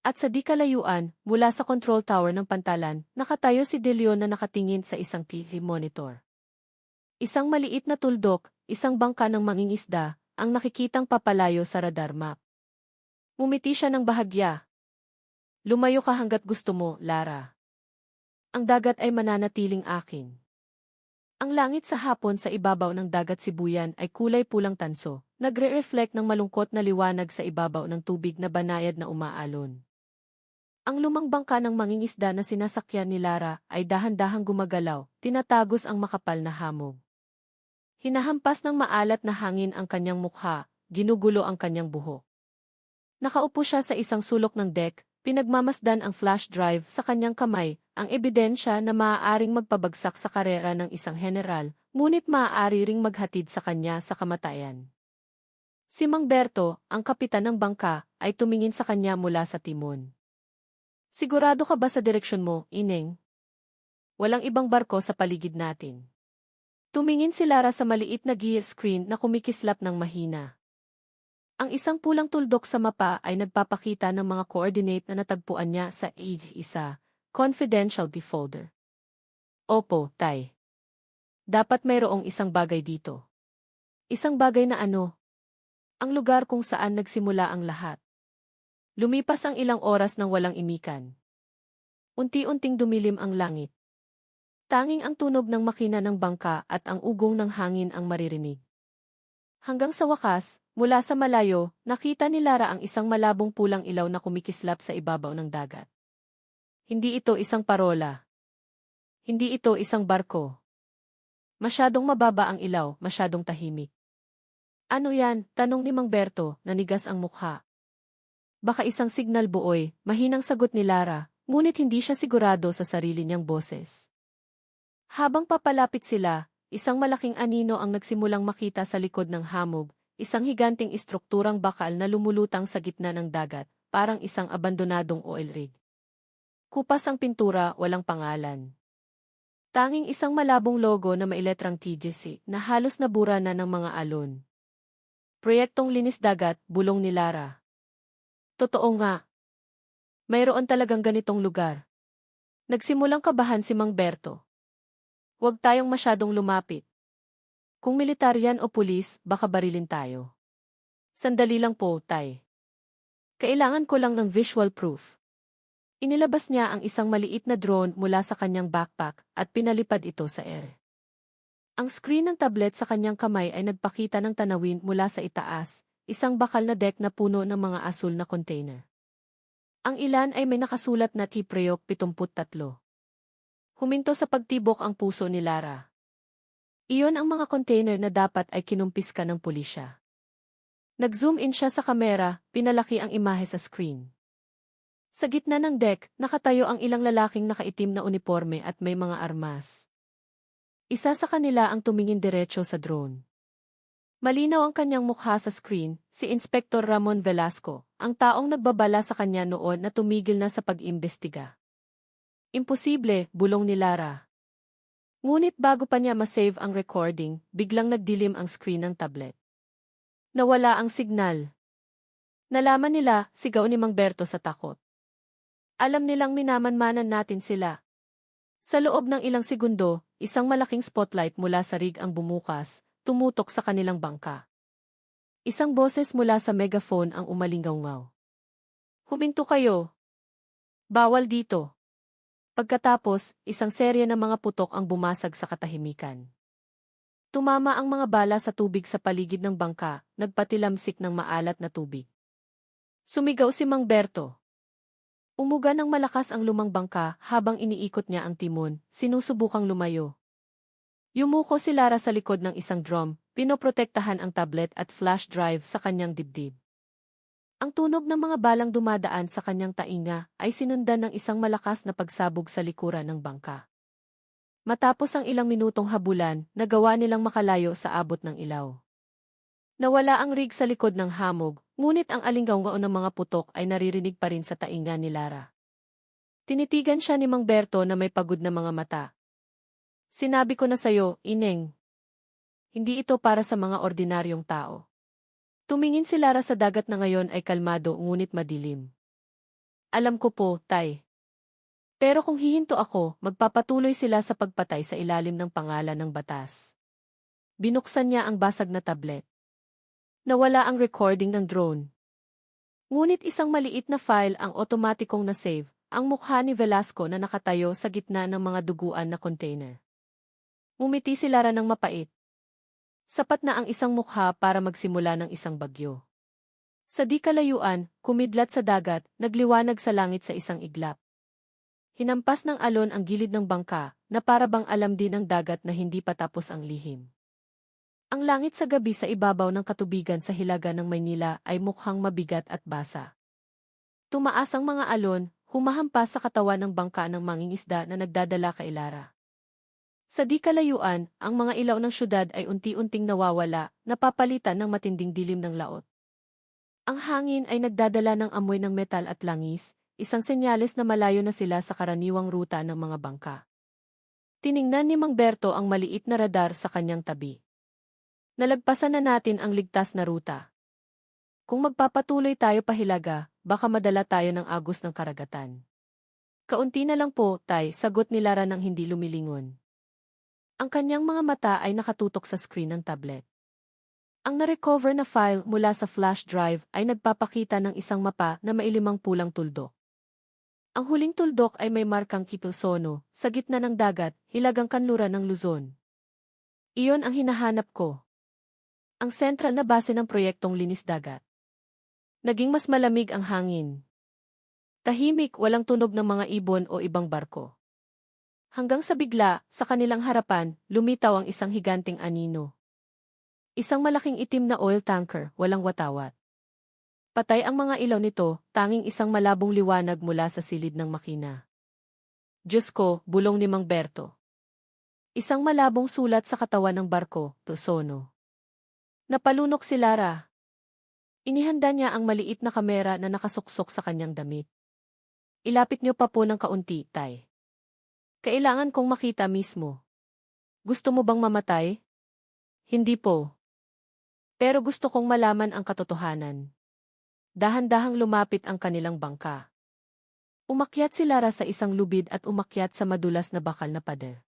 At sa di kalayuan, mula sa control tower ng pantalan, nakatayo si De Leon na nakatingin sa isang TV monitor. Isang maliit na tuldok, isang bangka ng mangingisda, ang nakikitang papalayo sa radar map. Ngumiti siya ng bahagya. Lumayo ka hanggat gusto mo, Lara. Ang dagat ay mananatiling akin. Ang langit sa hapon sa ibabaw ng dagat Sibuyan ay kulay pulang tanso, nagre-reflect ng malungkot na liwanag sa ibabaw ng tubig na banayad na umaalon. Ang lumang bangka ng mangingisda na sinasakyan ni Lara ay dahan-dahang gumagalaw, tinatagos ang makapal na hamog. Hinahampas ng maalat na hangin ang kanyang mukha, ginugulo ang kanyang buhok. Nakaupo siya sa isang sulok ng deck, pinagmamasdan ang flash drive sa kanyang kamay, ang ebidensya na maaaring magpabagsak sa karera ng isang general, ngunit maaari ring maghatid sa kanya sa kamatayan. Si Mang Berto, ang kapitan ng bangka, ay tumingin sa kanya mula sa timon. Sigurado ka ba sa direksyon mo, Ineng? Walang ibang barko sa paligid natin. Tumingin si Lara sa maliit na gear screen na kumikislap ng mahina. Ang isang pulang tuldok sa mapa ay nagpapakita ng mga coordinate na natagpuan niya sa A1, confidential folder. Opo, Tay. Dapat mayroong isang bagay dito. Isang bagay na ano? Ang lugar kung saan nagsimula ang lahat. Lumipas ang ilang oras nang walang imikan. Unti-unting dumilim ang langit. Tanging ang tunog ng makina ng bangka at ang ugong ng hangin ang maririnig. Hanggang sa wakas, mula sa malayo, nakita ni Lara ang isang malabong pulang ilaw na kumikislap sa ibabaw ng dagat. Hindi ito isang parola. Hindi ito isang barko. Masyadong mababa ang ilaw, masyadong tahimik. Ano yan? Tanong ni Mang Berto, nanigas ang mukha. Baka isang signal buoy, mahinang sagot ni Lara, ngunit hindi siya sigurado sa sarili niyang boses. Habang papalapit sila, isang malaking anino ang nagsimulang makita sa likod ng hamog, isang higanting istrukturang bakal na lumulutang sa gitna ng dagat, parang isang abandonadong oil rig. Kupas ang pintura, walang pangalan. Tanging isang malabong logo na mailetrang TGC na halos nabura na ng mga alon. Proyektong Linis Dagat, bulong ni Lara. Totoo nga. Mayroon talagang ganitong lugar. Nagsimulang kabahan si Mang Berto. Huwag tayong masyadong lumapit. Kung militaryan o pulis, baka barilin tayo. Sandali lang po, Tay. Kailangan ko lang ng visual proof. Inilabas niya ang isang maliit na drone mula sa kanyang backpack at pinalipad ito sa ere. Ang screen ng tablet sa kanyang kamay ay nagpakita ng tanawin mula sa itaas, isang bakal na deck na puno ng mga asul na container. Ang ilan ay may nakasulat na T-Preyok 73. Huminto sa pagtibok ang puso ni Lara. Iyon ang mga container na dapat ay kinumpiska ng pulisya. Nag-zoom in siya sa kamera, pinalaki ang imahe sa screen. Sa gitna ng deck, nakatayo ang ilang lalaking nakaitim na uniforme at may mga armas. Isa sa kanila ang tumingin diretso sa drone. Malinaw ang kanyang mukha sa screen, si Inspektor Ramon Velasco, ang taong nagbabala sa kanya noon na tumigil na sa pag-imbestiga. Imposible, bulong ni Lara. Ngunit bago pa niya masave ang recording, biglang nagdilim ang screen ng tablet. Nawala ang signal. Nalaman nila, sigaw ni Mang Berto sa takot. Alam nilang minamanmanan natin sila. Sa loob ng ilang segundo, isang malaking spotlight mula sa rig ang bumukas, tumutok sa kanilang bangka. Isang boses mula sa megaphone ang umalingaw-ngaw. Huminto kayo. Bawal dito. Pagkatapos, isang serye ng mga putok ang bumasag sa katahimikan. Tumama ang mga bala sa tubig sa paligid ng bangka, nagpatilamsik ng maalat na tubig. Sumigaw si Mang Berto. Umuga ng malakas ang lumang bangka habang iniikot niya ang timon, sinusubukang lumayo. Yumuko si Lara sa likod ng isang drum, pinoprotektahan ang tablet at flash drive sa kanyang dibdib. Ang tunog ng mga balang dumadaan sa kanyang tainga ay sinundan ng isang malakas na pagsabog sa likuran ng bangka. Matapos ang ilang minutong habulan, nagawa nilang makalayo sa abot ng ilaw. Nawala ang rig sa likod ng hamog, ngunit ang alinggaw-ngao ng mga putok ay naririnig pa rin sa tainga ni Lara. Tinitigan siya ni Mang Berto na may pagod na mga mata. Sinabi ko na sayo, Ineng. Hindi ito para sa mga ordinaryong tao. Tumingin si Lara sa dagat na ngayon ay kalmado ngunit madilim. Alam ko po, Tay. Pero kung hihinto ako, magpapatuloy sila sa pagpatay sa ilalim ng pangalan ng batas. Binuksan niya ang basag na tablet. Nawala ang recording ng drone. Ngunit isang maliit na file ang otomatikong na-save, ang mukha ni Velasco na nakatayo sa gitna ng mga duguan na container. Ngumiti si Lara ng mapait. Sapat na ang isang mukha para magsimula ng isang bagyo. Sa di kalayuan, kumidlat sa dagat, nagliwanag sa langit sa isang iglap. Hinampas ng alon ang gilid ng bangka, na para bang alam din ng dagat na hindi pa tapos ang lihim. Ang langit sa gabi sa ibabaw ng katubigan sa hilaga ng Maynila ay mukhang mabigat at basa. Tumaas ang mga alon, humahampas sa katawan ng bangka ng mangingisda na nagdadala kay Lara. Sa di kalayuan, ang mga ilaw ng syudad ay unti-unting nawawala, napapalitan ng matinding dilim ng laot. Ang hangin ay nagdadala ng amoy ng metal at langis, isang senyales na malayo na sila sa karaniwang ruta ng mga bangka. Tiningnan ni Mang Berto ang maliit na radar sa kanyang tabi. Nalagpasan na natin ang ligtas na ruta. Kung magpapatuloy tayo pahilaga, baka madala tayo ng agos ng karagatan. Kaunti na lang po, Tay, sagot ni Lara nang hindi lumilingon. Ang kanyang mga mata ay nakatutok sa screen ng tablet. Ang na-recover na file mula sa flash drive ay nagpapakita ng isang mapa na mailimang pulang tuldok. Ang huling tuldok ay may markang Kipilsono, sa gitna ng dagat, hilagang kanluran ng Luzon. Iyon ang hinahanap ko. Ang sentral na base ng proyektong Linis Dagat. Naging mas malamig ang hangin. Tahimik, walang tunog ng mga ibon o ibang barko. Hanggang sa bigla, sa kanilang harapan, lumitaw ang isang higanting anino. Isang malaking itim na oil tanker, walang watawat. Patay ang mga ilaw nito, tanging isang malabong liwanag mula sa silid ng makina. Diyos ko, bulong ni Mang Berto. Isang malabong sulat sa katawan ng barko, Tusono. Napalunok si Lara. Inihanda niya ang maliit na kamera na nakasuksok sa kanyang damit. Ilapit niyo pa po ng kaunti, Tay. Kailangan kong makita mismo. Gusto mo bang mamatay? Hindi po. Pero gusto kong malaman ang katotohanan. Dahan-dahang lumapit ang kanilang bangka. Umakyat si Lara sa isang lubid at umakyat sa madulas na bakal na pader.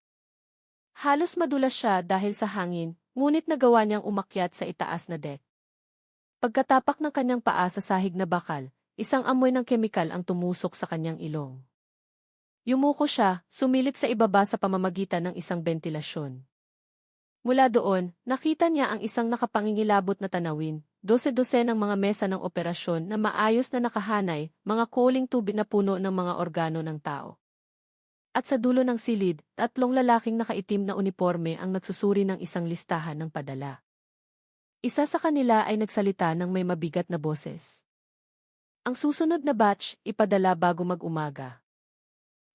Halos madulas siya dahil sa hangin, ngunit nagawa niyang umakyat sa itaas na deck. Pagkatapak ng kanyang paa sa sahig na bakal, isang amoy ng kemikal ang tumusok sa kanyang ilong. Yumuko siya, sumilip sa ibaba sa pamamagitan ng isang bentilasyon. Mula doon, nakita niya ang isang nakapangingilabot na tanawin, dose-dose ng mga mesa ng operasyon na maayos na nakahanay, mga kuling tubig na puno ng mga organo ng tao. At sa dulo ng silid, 3 lalaking nakaitim na uniforme ang nagsusuri ng isang listahan ng padala. Isa sa kanila ay nagsalita ng may mabigat na boses. Ang susunod na batch, ipadala bago mag-umaga.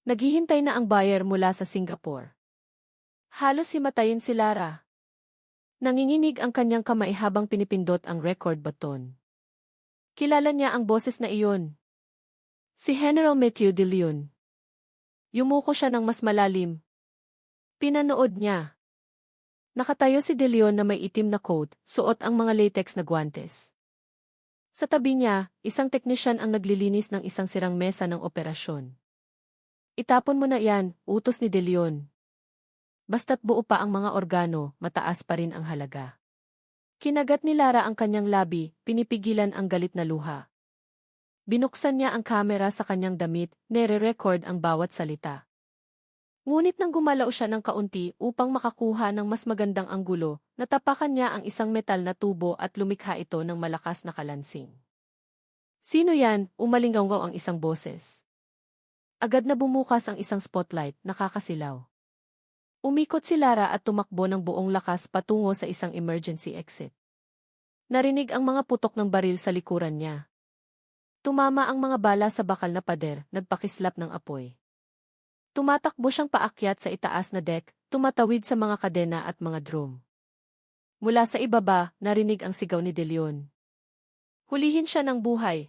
Naghihintay na ang buyer mula sa Singapore. Halos himatayin si Lara. Nanginginig ang kanyang kamay habang pinipindot ang record button. Kilala niya ang boses na iyon. Si General Matthew De Leon. Yumuko siya ng mas malalim. Pinanood niya. Nakatayo si De Leon na may itim na coat, suot ang mga latex na guwantes. Sa tabi niya, isang teknisyan ang naglilinis ng isang sirang mesa ng operasyon. Itapon mo na yan, utos ni De Leon. Basta't buo pa ang mga organo, mataas pa rin ang halaga. Kinagat ni Lara ang kanyang labi, pinipigilan ang galit na luha. Binuksan niya ang kamera sa kanyang damit, nere-record ang bawat salita. Ngunit nang gumalaw siya ng kaunti upang makakuha ng mas magandang anggulo, natapakan niya ang isang metal na tubo at lumikha ito ng malakas na kalansing. Sino yan? Umalingaw ang isang boses. Agad na bumukas ang isang spotlight, nakakasilaw. Umikot si Lara at tumakbo ng buong lakas patungo sa isang emergency exit. Narinig ang mga putok ng baril sa likuran niya. Tumama ang mga bala sa bakal na pader, nagpakislap ng apoy. Tumatakbo siyang paakyat sa itaas na deck, tumatawid sa mga kadena at mga drum. Mula sa ibaba, narinig ang sigaw ni De Leon. Hulihin siya ng buhay.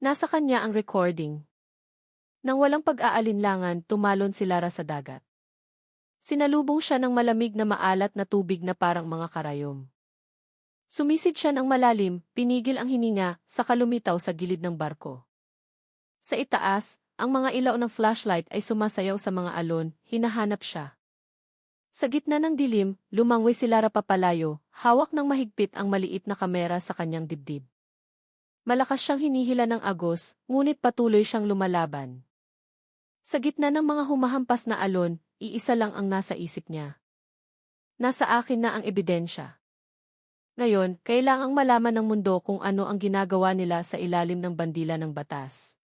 Nasa kanya ang recording. Nang walang pag-aalinlangan, tumalon si Lara sa dagat. Sinalubong siya ng malamig na maalat na tubig na parang mga karayom. Sumisid siya ng malalim, pinigil ang hininga, saka lumitaw sa gilid ng barko. Sa itaas, ang mga ilaw ng flashlight ay sumasayaw sa mga alon, hinahanap siya. Sa gitna ng dilim, lumangway si Lara papalayo, hawak ng mahigpit ang maliit na kamera sa kanyang dibdib. Malakas siyang hinihila ng agos, ngunit patuloy siyang lumalaban. Sa gitna ng mga humahampas na alon, iisa lang ang nasa isip niya. Nasa akin na ang ebidensya. Ngayon, kailangang malaman ng mundo kung ano ang ginagawa nila sa ilalim ng bandila ng batas.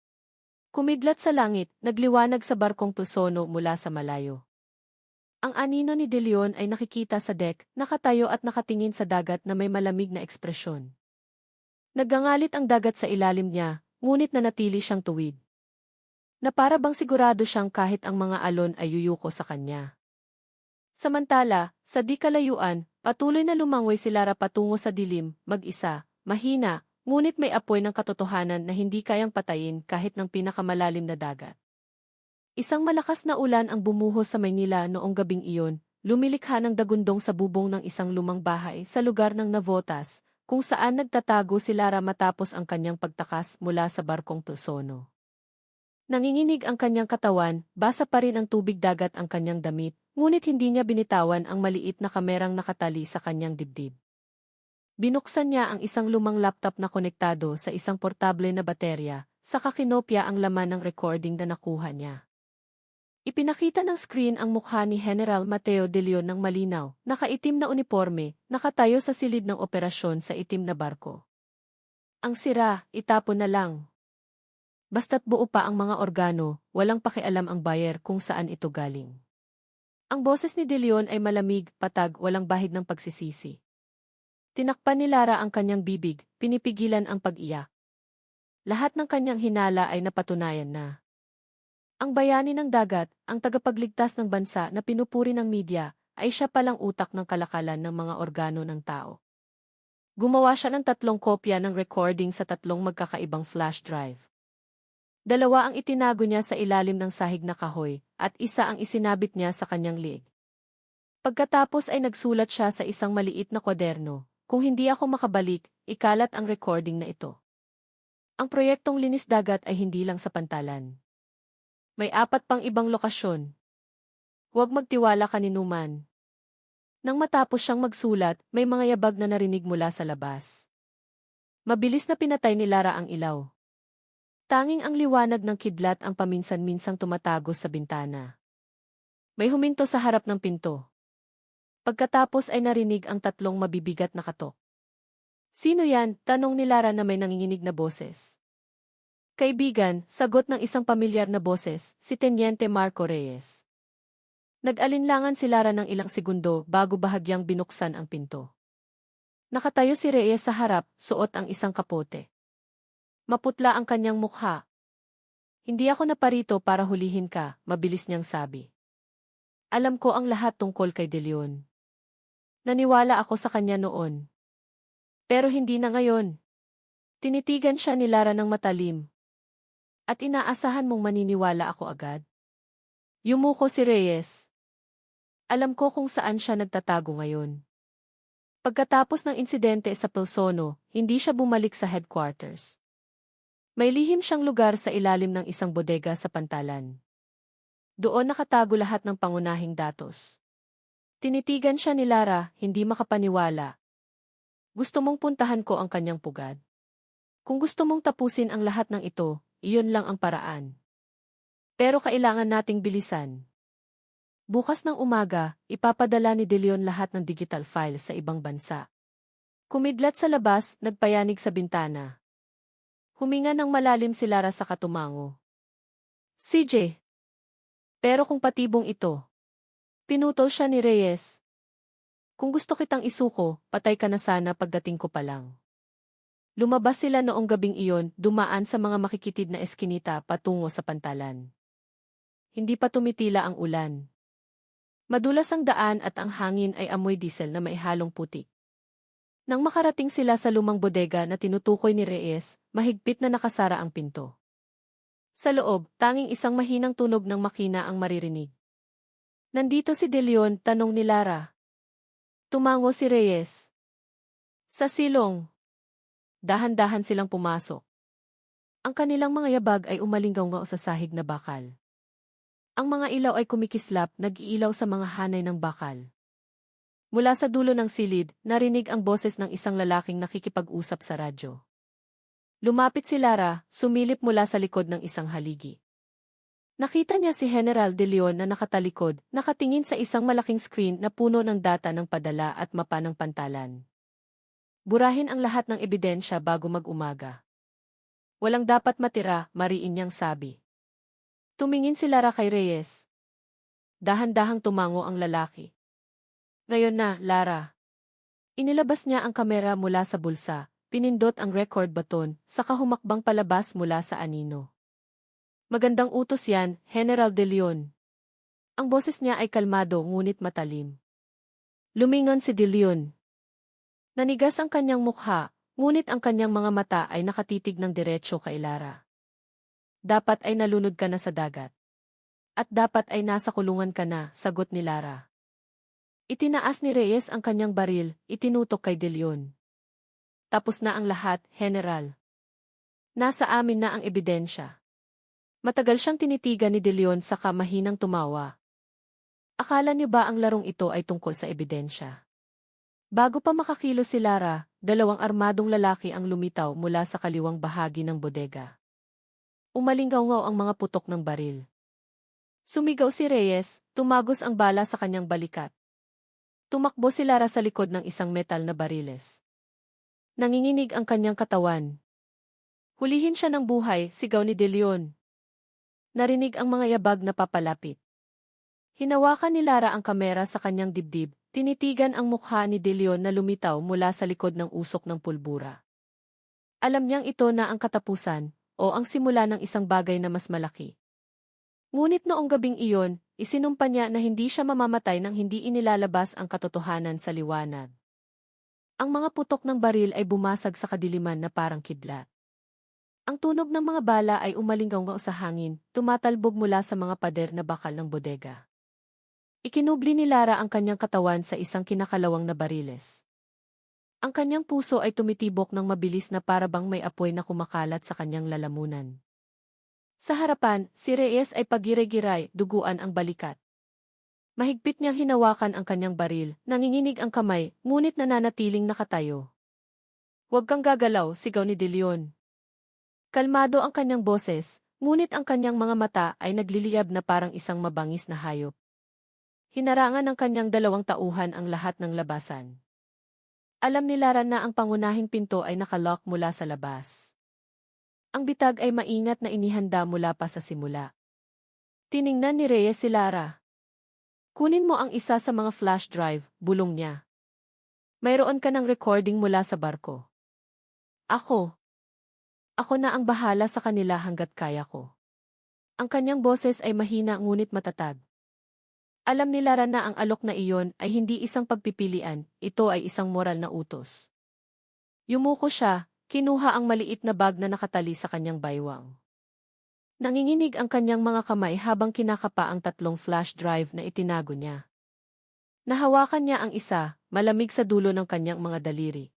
Kumidlat sa langit, nagliwanag sa barkong Pusono mula sa malayo. Ang anino ni De Leon ay nakikita sa deck, nakatayo at nakatingin sa dagat na may malamig na ekspresyon. Naggangalit ang dagat sa ilalim niya, ngunit nanatili siyang tuwid. Na para bang sigurado siyang kahit ang mga alon ay yuyuko sa kanya. Samantala, sa di kalayuan, patuloy na lumangway si Lara patungo sa dilim, mag-isa, mahina, ngunit may apoy ng katotohanan na hindi kayang patayin kahit ng pinakamalalim na dagat. Isang malakas na ulan ang bumuhos sa Maynila noong gabing iyon, lumilikha ng dagundong sa bubong ng isang lumang bahay sa lugar ng Navotas, kung saan nagtatago si Lara matapos ang kanyang pagtakas mula sa barkong Pusono. Nanginginig ang kanyang katawan, basa pa rin ang tubig dagat ang kanyang damit, ngunit hindi niya binitawan ang maliit na kamerang nakatali sa kanyang dibdib. Binuksan niya ang isang lumang laptop na konektado sa isang portable na baterya, saka kinopya ang laman ng recording na nakuha niya. Ipinakita ng screen ang mukha ni General Mateo De Leon ng malinaw, nakaitim na uniforme, nakatayo sa silid ng operasyon sa itim na barko. Ang sira, itapon na lang. Basta't buo pa ang mga organo, walang pakialam ang buyer kung saan ito galing. Ang boses ni De Leon ay malamig, patag, walang bahid ng pagsisisi. Tinakpan ni Lara ang kanyang bibig, pinipigilan ang pag-iyak. Lahat ng kanyang hinala ay napatunayan na. Ang bayani ng dagat, ang tagapagligtas ng bansa na pinupuri ng media, ay siya palang utak ng kalakalan ng mga organo ng tao. Gumawa siya ng 3 kopya ng recording sa 3 magkakaibang flash drive. 2 ang itinago niya sa ilalim ng sahig na kahoy, at 1 ang isinabit niya sa kanyang liig. Pagkatapos ay nagsulat siya sa isang maliit na kwaderno, "Kung hindi ako makabalik, ikalat ang recording na ito." Ang proyektong linis dagat ay hindi lang sa pantalan. May 4 pang ibang lokasyon. Huwag magtiwala kaninuman. Nang matapos siyang magsulat, may mga yabag na narinig mula sa labas. Mabilis na pinatay ni Lara ang ilaw. Tanging ang liwanag ng kidlat ang paminsan-minsang tumatagos sa bintana. May huminto sa harap ng pinto. Pagkatapos ay narinig ang 3 mabibigat na katok. "Sino yan?" tanong ni Lara na may nanginginig na boses. "Kaibigan," sagot ng isang pamilyar na boses, "si Teniente Marco Reyes." Nag-alinlangan si Lara ng ilang segundo bago bahagyang binuksan ang pinto. Nakatayo si Reyes sa harap, suot ang isang kapote. Maputla ang kanyang mukha. "Hindi ako naparito para hulihin ka," mabilis niyang sabi. "Alam ko ang lahat tungkol kay De Leon. Naniwala ako sa kanya noon. Pero hindi na ngayon." Tinitigan siya ni Lara ng matalim. "At inaasahan mong maniniwala ako agad?" Yumuko si Reyes. "Alam ko kung saan siya nagtatago ngayon." Pagkatapos ng insidente sa Pilsono, hindi siya bumalik sa headquarters. May lihim siyang lugar sa ilalim ng isang bodega sa pantalan. Doon nakatago lahat ng pangunahing datos. Tinitigan siya ni Lara, hindi makapaniwala. "Gusto mong puntahan ko ang kanyang pugad? Kung gusto mong tapusin ang lahat ng ito, iyon lang ang paraan. Pero kailangan nating bilisan. Bukas ng umaga, ipapadala ni De Leon lahat ng digital files sa ibang bansa." Kumidlat sa labas, nagpayanig sa bintana. Huminga ng malalim si Lara sa katumango. "CJ." "Pero kung patibong ito." Pinutol siya ni Reyes. "Kung gusto kitang isuko, patay ka na sana pagdating ko pa lang." Lumabas sila noong gabing iyon, dumaan sa mga makikitid na eskinita patungo sa pantalan. Hindi pa tumitila ang ulan. Madulas ang daan at ang hangin ay amoy diesel na may halong putik. Nang makarating sila sa lumang bodega na tinutukoy ni Reyes, mahigpit na nakasara ang pinto. Sa loob, tanging isang mahinang tunog ng makina ang maririnig. "Nandito si De Leon?" tanong ni Lara. Tumango si Reyes. "Sa silong." Dahan-dahan silang pumasok. Ang kanilang mga yabag ay umalinggaw-ngaw sa sahig na bakal. Ang mga ilaw ay kumikislap, nag-iilaw sa mga hanay ng bakal. Mula sa dulo ng silid, narinig ang boses ng isang lalaking nakikipag-usap sa radyo. Lumapit si Lara, sumilip mula sa likod ng isang haligi. Nakita niya si General De Leon na nakatalikod, nakatingin sa isang malaking screen na puno ng data ng padala at mapa ng pantalan. "Burahin ang lahat ng ebidensya bago mag-umaga. Walang dapat matira," mariin niyang sabi. Tumingin si Lara kay Reyes. Dahan-dahang tumango ang lalaki. "Ngayon na, Lara." Inilabas niya ang kamera mula sa bulsa, pinindot ang record button, saka humakbang palabas mula sa anino. "Magandang utos yan, General De Leon." Ang boses niya ay kalmado ngunit matalim. Lumingon si De Leon. Nanigas ang kanyang mukha, ngunit ang kanyang mga mata ay nakatitig ng diretso kay Lara. "Dapat ay nalunod ka na sa dagat. At dapat ay nasa kulungan ka na," sagot ni Lara. Itinaas ni Reyes ang kanyang baril, itinutok kay De Leon. "Tapos na ang lahat, General. Nasa amin na ang ebidensya." Matagal siyang tinitigan ni De Leon saka mahinang tumawa. "Akala niyo ba ang larong ito ay tungkol sa ebidensya?" Bago pa makakilos si Lara, 2 armadong lalaki ang lumitaw mula sa kaliwang bahagi ng bodega. Umalinggaw-ngaw ang mga putok ng baril. Sumigaw si Reyes, tumagos ang bala sa kanyang balikat. Tumakbo si Lara sa likod ng isang metal na bariles. Nanginginig ang kanyang katawan. "Hulihin siya ng buhay," sigaw ni De Leon. Narinig ang mga yabag na papalapit. Hinawakan ni Lara ang kamera sa kanyang dibdib, tinitigan ang mukha ni De Leon na lumitaw mula sa likod ng usok ng pulbura. Alam niyang ito na ang katapusan, o ang simula ng isang bagay na mas malaki. Ngunit noong gabing iyon, isinumpa niya na hindi siya mamamatay nang hindi inilalabas ang katotohanan sa liwanag. Ang mga putok ng baril ay bumasag sa kadiliman na parang kidlat. Ang tunog ng mga bala ay umalinggaw sa hangin, tumatalbog mula sa mga pader na bakal ng bodega. Ikinubli ni Lara ang kanyang katawan sa isang kinakalawang na bariles. Ang kanyang puso ay tumitibok ng mabilis na parabang may apoy na kumakalat sa kanyang lalamunan. Sa harapan, si Reyes ay pagire-giray, duguan ang balikat. Mahigpit niyang hinawakan ang kanyang baril, nanginginig ang kamay, ngunit nananatiling nakatayo. "Huwag kang gagalaw," sigaw ni De Leon. Kalmado ang kanyang boses, ngunit ang kanyang mga mata ay nagliliyab na parang isang mabangis na hayop. Hinarangan ng kanyang dalawang tauhan ang lahat ng labasan. Alam ni Lara na ang pangunahing pinto ay nakalock mula sa labas. Ang bitag ay maingat na inihanda mula pa sa simula. Tiningnan ni Reyes si Lara. "Kunin mo ang isa sa mga flash drive," bulong niya. "Mayroon ka ng recording mula sa barko." Ako na ang bahala sa kanila hanggat kaya ko." Ang kanyang boses ay mahina ngunit matatag. Alam ni Lara na ang alok na iyon ay hindi isang pagpipilian, ito ay isang moral na utos. Yumuko siya, kinuha ang maliit na bag na nakatali sa kanyang baywang. Nanginginig ang kanyang mga kamay habang kinakapa ang 3 flash drive na itinago niya. Nahawakan niya ang isa, malamig sa dulo ng kanyang mga daliri.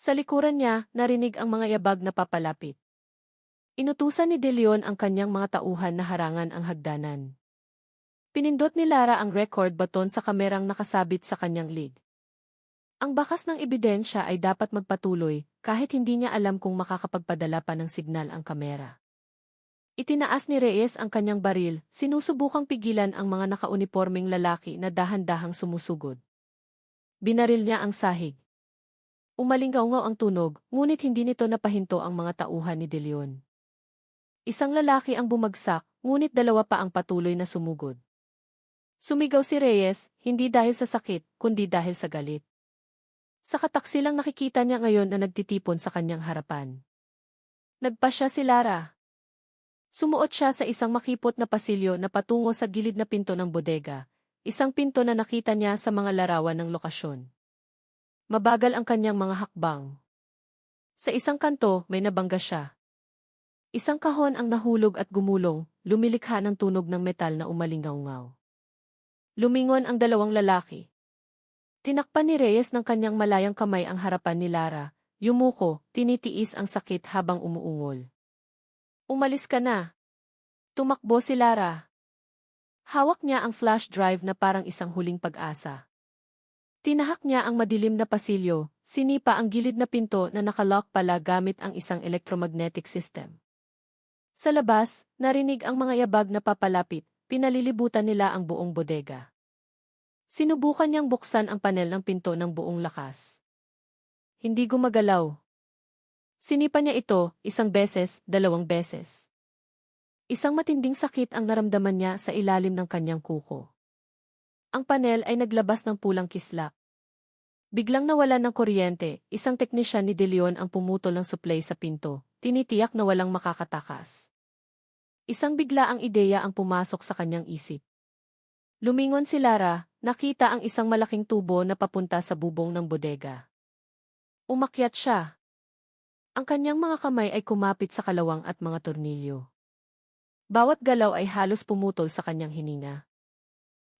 Sa likuran niya, narinig ang mga yabag na papalapit. Inutusan ni De Leon ang kanyang mga tauhan na harangan ang hagdanan. Pinindot ni Lara ang record button sa kamerang nakasabit sa kanyang lead. Ang bakas ng ebidensya ay dapat magpatuloy, kahit hindi niya alam kung makakapagpadala pa ng signal ang kamera. Itinaas ni Reyes ang kanyang baril, sinusubukang pigilan ang mga nakaunipormeng lalaki na dahan-dahang sumusugod. Binaril niya ang sahig. Umalinggaw ang tunog, ngunit hindi nito napahinto ang mga tauhan ni De Leon. Isang lalaki ang bumagsak, ngunit 2 pa ang patuloy na sumugod. Sumigaw si Reyes, hindi dahil sa sakit, kundi dahil sa galit. Sa kataksilang nakikita niya ngayon na nagtitipon sa kanyang harapan. Nagpasya si Lara. Sumuot siya sa isang makipot na pasilyo na patungo sa gilid na pinto ng bodega, isang pinto na nakita niya sa mga larawan ng lokasyon. Mabagal ang kanyang mga hakbang. Sa isang kanto, may nabangga siya. Isang kahon ang nahulog at gumulong, lumilikha ng tunog ng metal na umalingaw-ngaw. Lumingon ang 2 lalaki. Tinakpan ni Reyes ng kanyang malayang kamay ang harapan ni Lara, yumuko, tinitiis ang sakit habang umuungol. "Umalis ka na." Tumakbo si Lara. Hawak niya ang flash drive na parang isang huling pag-asa. Tinahak niya ang madilim na pasilyo, sinipa ang gilid na pinto na nakalock pala gamit ang isang electromagnetic system. Sa labas, narinig ang mga yabag na papalapit, pinalilibutan nila ang buong bodega. Sinubukan niyang buksan ang panel ng pinto ng buong lakas. Hindi gumagalaw. Sinipa niya ito, 1 beses, 2 beses. Isang matinding sakit ang naramdaman niya sa ilalim ng kanyang kuko. Ang panel ay naglabas ng pulang kislap. Biglang nawalan ng kuryente, isang teknisyan ni De Leon ang pumutol ng supply sa pinto, tinitiyak na walang makakatakas. Isang biglaang ideya ang pumasok sa kanyang isip. Lumingon si Lara, nakita ang isang malaking tubo na papunta sa bubong ng bodega. Umakyat siya. Ang kanyang mga kamay ay kumapit sa kalawang at mga tornilyo. Bawat galaw ay halos pumutol sa kanyang hininga.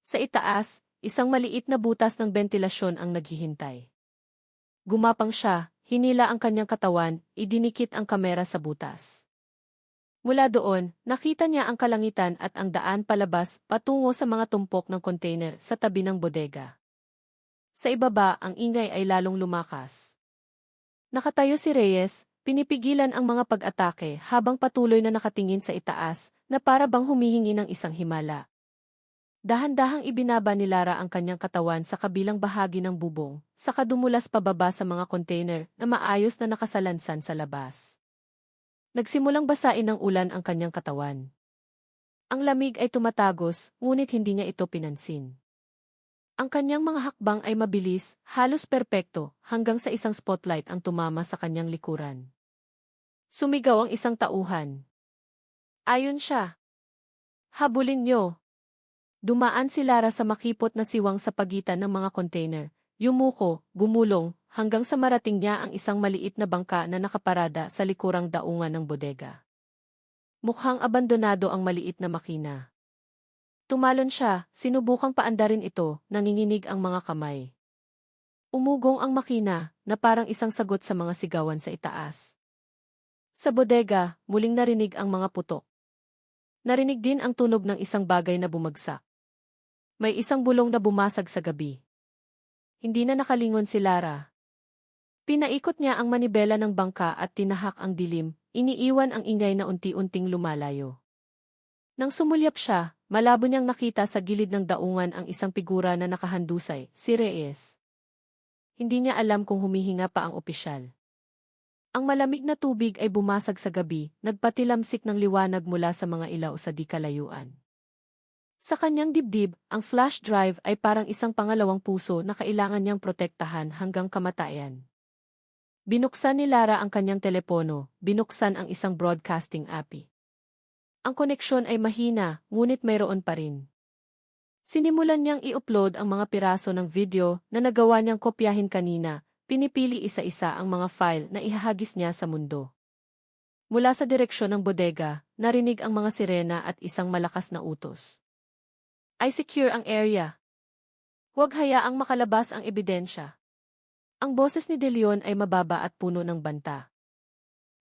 Sa itaas, isang maliit na butas ng bentilasyon ang naghihintay. Gumapang siya, hinila ang kanyang katawan, idinikit ang kamera sa butas. Mula doon, nakita niya ang kalangitan at ang daan palabas patungo sa mga tumpok ng container sa tabi ng bodega. Sa ibaba, ang ingay ay lalong lumakas. Nakatayo si Reyes, pinipigilan ang mga pag-atake habang patuloy na nakatingin sa itaas na para bang humihingi ng isang himala. Dahan-dahang ibinaba ni Lara ang kanyang katawan sa kabilang bahagi ng bubong, saka dumulas pababa sa mga container na maayos na nakasalansan sa labas. Nagsimulang basain ng ulan ang kanyang katawan. Ang lamig ay tumatagos, ngunit hindi niya ito pinansin. Ang kanyang mga hakbang ay mabilis, halos perpekto, hanggang sa isang spotlight ang tumama sa kanyang likuran. Sumigaw ang isang tauhan. "Ayon siya. Habulin niyo." Dumaan si Lara sa makipot na siwang sa pagitan ng mga container, yumuko, gumulong, hanggang sa marating niya ang isang maliit na bangka na nakaparada sa likurang daungan ng bodega. Mukhang abandonado ang maliit na makina. Tumalon siya, sinubukang paandarin ito, nanginginig ang mga kamay. Umugong ang makina, na parang isang sagot sa mga sigawan sa itaas. Sa bodega, muling narinig ang mga putok. Narinig din ang tunog ng isang bagay na bumagsak. May isang bulong na bumasag sa gabi. Hindi na nakalingon si Lara. Pinaikot niya ang manibela ng bangka at tinahak ang dilim, iniiwan ang ingay na unti-unting lumalayo. Nang sumulyap siya, malabo niyang nakita sa gilid ng daungan ang isang figura na nakahandusay, si Reyes. Hindi niya alam kung humihinga pa ang opisyal. Ang malamig na tubig ay bumasag sa gabi, nagpatilamsik ng liwanag mula sa mga ilaw sa di kalayuan. Sa kanyang dibdib, ang flash drive ay parang isang pangalawang puso na kailangan niyang protektahan hanggang kamatayan. Binuksan ni Lara ang kanyang telepono, binuksan ang isang broadcasting API. Ang koneksyon ay mahina, ngunit mayroon pa rin. Sinimulan niyang i-upload ang mga piraso ng video na nagawa niyang kopyahin kanina, pinipili isa-isa ang mga file na ihahagis niya sa mundo. Mula sa direksyon ng bodega, narinig ang mga sirena at isang malakas na utos. I secure ang area. Huwag hayaang makalabas ang ebidensya. Ang boses ni De Leon ay mababa at puno ng banta.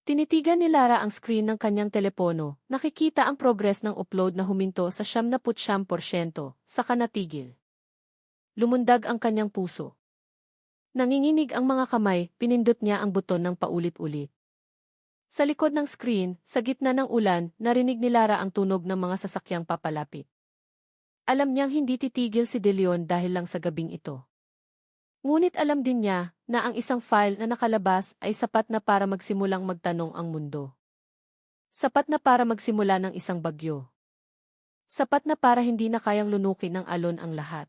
Tinitigan ni Lara ang screen ng kanyang telepono, nakikita ang progress ng upload na huminto sa 79%, saka natigil. Lumundag ang kanyang puso. Nanginginig ang mga kamay, pinindot niya ang buton ng paulit-ulit. Sa likod ng screen, sa gitna ng ulan, narinig ni Lara ang tunog ng mga sasakyang papalapit. Alam niyang hindi titigil si De Leon dahil lang sa gabing ito. Ngunit alam din niya na ang isang file na nakalabas ay sapat na para magsimulang magtanong ang mundo. Sapat na para magsimula ng isang bagyo. Sapat na para hindi na kayang lunukin ng alon ang lahat.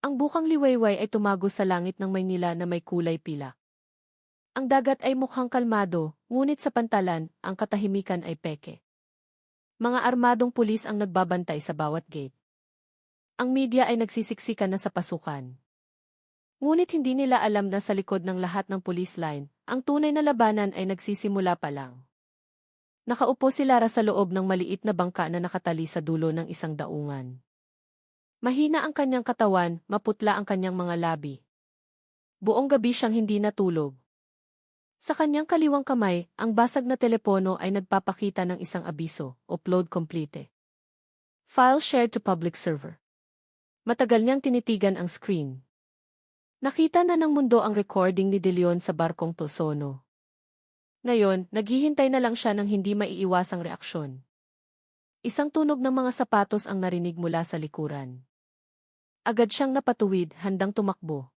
Ang bukang liwayway ay tumago sa langit ng Maynila na may kulay pilak. Ang dagat ay mukhang kalmado, ngunit sa pantalan, ang katahimikan ay peke. Mga armadong pulis ang nagbabantay sa bawat gate. Ang media ay nagsisiksikan na sa pasukan. Ngunit hindi nila alam na sa likod ng lahat ng police line, ang tunay na labanan ay nagsisimula pa lang. Nakaupo si Lara sa loob ng maliit na bangka na nakatali sa dulo ng isang daungan. Mahina ang kanyang katawan, maputla ang kanyang mga labi. Buong gabi siyang hindi natulog. Sa kanyang kaliwang kamay, ang basag na telepono ay nagpapakita ng isang abiso, upload complete. File shared to public server. Matagal niyang tinitigan ang screen. Nakita na ng mundo ang recording ni De Leon sa barkong Pulsono. Ngayon, naghihintay na lang siya ng hindi maiiwasang reaksyon. Isang tunog ng mga sapatos ang narinig mula sa likuran. Agad siyang napatuwid, handang tumakbo.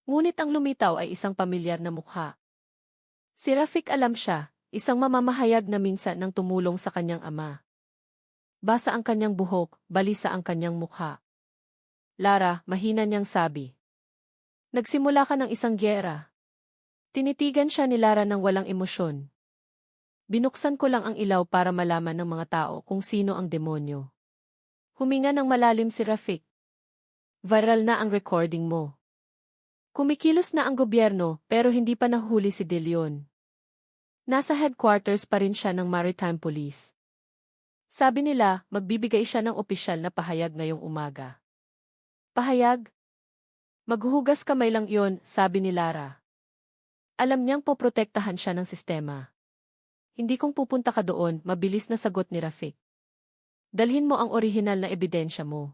Ngunit ang lumitaw ay isang pamilyar na mukha. Si Rafik alam siya, isang mamamahayag na minsan nang tumulong sa kanyang ama. Basa ang kanyang buhok, balisa ang kanyang mukha. Lara, mahina niyang sabi. Nagsimula ka ng isang gyera. Tinitigan siya ni Lara ng walang emosyon. Binuksan ko lang ang ilaw para malaman ng mga tao kung sino ang demonyo. Huminga ng malalim si Rafik. Viral na ang recording mo. Kumikilos na ang gobyerno pero hindi pa nahuli si De Leon. Nasa headquarters pa rin siya ng Maritime Police. Sabi nila, magbibigay siya ng opisyal na pahayag ngayong umaga. Pahayag? Maghuhugas kamay lang yon, sabi ni Lara. Alam niyang poprotektahan siya ng sistema. Hindi kung pupunta ka doon, mabilis na sagot ni Rafik. Dalhin mo ang orihinal na ebidensya mo.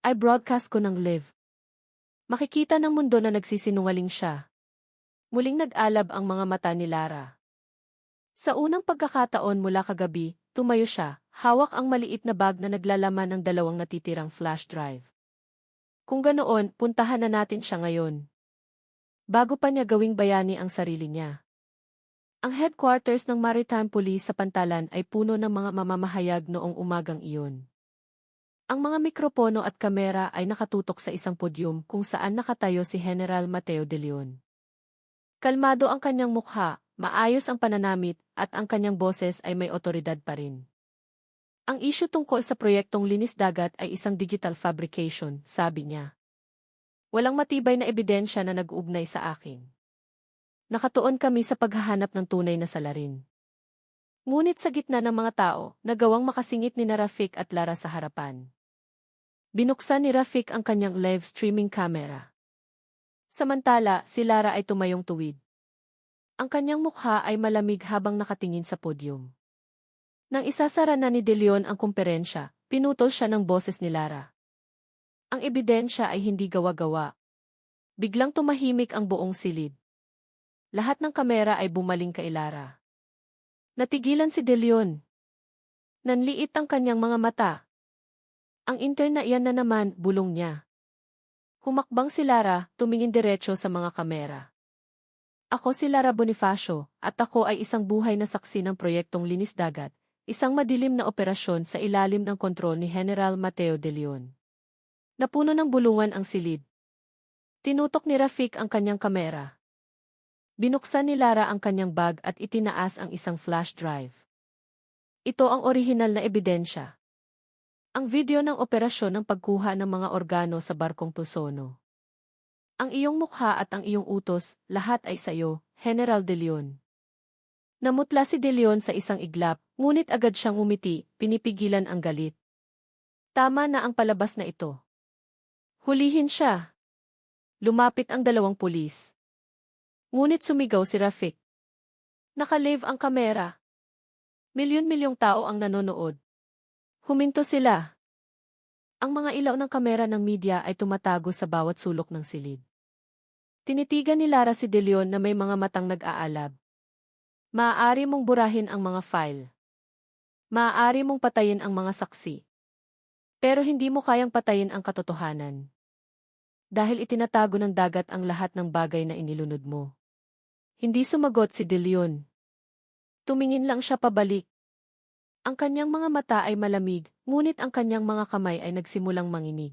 I broadcast ko ng live. Makikita ng mundo na nagsisinungaling siya. Muling nag-alab ang mga mata ni Lara. Sa unang pagkakataon mula kagabi, tumayo siya, hawak ang maliit na bag na naglalaman ng 2 natitirang flash drive. Kung ganoon, puntahan na natin siya ngayon. Bago pa niya gawing bayani ang sarili niya. Ang headquarters ng Maritime Police sa Pantalan ay puno ng mga mamamahayag noong umagang iyon. Ang mga mikropono at kamera ay nakatutok sa isang podyum kung saan nakatayo si General Mateo De Leon. Kalmado ang kanyang mukha, maayos ang pananamit, at ang kanyang boses ay may otoridad pa rin. Ang isyu tungkol sa proyektong linis dagat ay isang digital fabrication, sabi niya. Walang matibay na ebidensya na nag-uugnay sa akin. Nakatuon kami sa paghahanap ng tunay na salarin. Ngunit sa gitna ng mga tao, nagawang makasingit ni Rafik at Lara sa harapan. Binuksan ni Rafik ang kanyang live streaming camera. Samantala, si Lara ay tumayong tuwid. Ang kanyang mukha ay malamig habang nakatingin sa podyum. Nang isasara na ni De Leon ang kumperensya, pinutol siya ng boses ni Lara. Ang ebidensya ay hindi gawa-gawa. Biglang tumahimik ang buong silid. Lahat ng kamera ay bumaling kay Lara. Natigilan si De Leon. Nanliit ang kanyang mga mata. Ang interna iyan na naman, bulong niya. Humakbang si Lara, tumingin diretso sa mga kamera. Ako si Lara Bonifacio, at ako ay isang buhay na saksi ng proyektong Linis Dagat, isang madilim na operasyon sa ilalim ng kontrol ni General Mateo De Leon. Napuno ng bulungan ang silid. Tinutok ni Rafik ang kanyang kamera. Binuksan ni Lara ang kanyang bag at itinaas ang isang flash drive. Ito ang orihinal na ebidensya. Ang video ng operasyon ng pagkuha ng mga organo sa barkong Tusono. Ang iyong mukha at ang iyong utos, lahat ay sa iyo, General De Leon. Namutla si De Leon sa isang iglap, ngunit agad siyang umiti, pinipigilan ang galit. Tama na ang palabas na ito. Hulihin siya. Lumapit ang dalawang pulis. Ngunit sumigaw si Rafik. Naka-live ang kamera. Milyon-milyong tao ang nanonood. Huminto sila. Ang mga ilaw ng kamera ng media ay tumatago sa bawat sulok ng silid. Tinitigan ni Lara si De Leon na may mga matang nag-aalab. Maaari mong burahin ang mga file. Maaari mong patayin ang mga saksi. Pero hindi mo kayang patayin ang katotohanan. Dahil itinatago ng dagat ang lahat ng bagay na inilunod mo. Hindi sumagot si De Leon. Tumingin lang siya pabalik. Ang kanyang mga mata ay malamig, ngunit ang kanyang mga kamay ay nagsimulang manginig.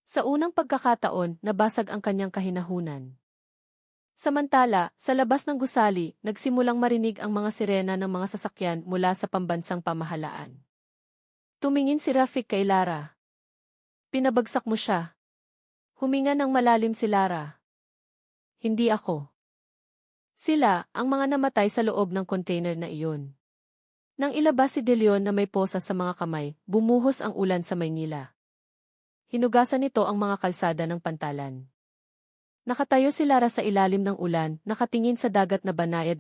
Sa unang pagkakataon, nabasag ang kanyang kahinahunan. Samantala, sa labas ng gusali, nagsimulang marinig ang mga sirena ng mga sasakyan mula sa pambansang pamahalaan. Tumingin si Rafik kay Lara. Pinabagsak mo siya. Huminga ng malalim si Lara. Hindi ako. Sila, ang mga namatay sa loob ng container na iyon. Nang ilabas si De Leon na may posa sa mga kamay, bumuhos ang ulan sa Maynila. Hinugasan nito ang mga kalsada ng pantalan. Nakatayo si Lara sa ilalim ng ulan, nakatingin sa dagat na banayad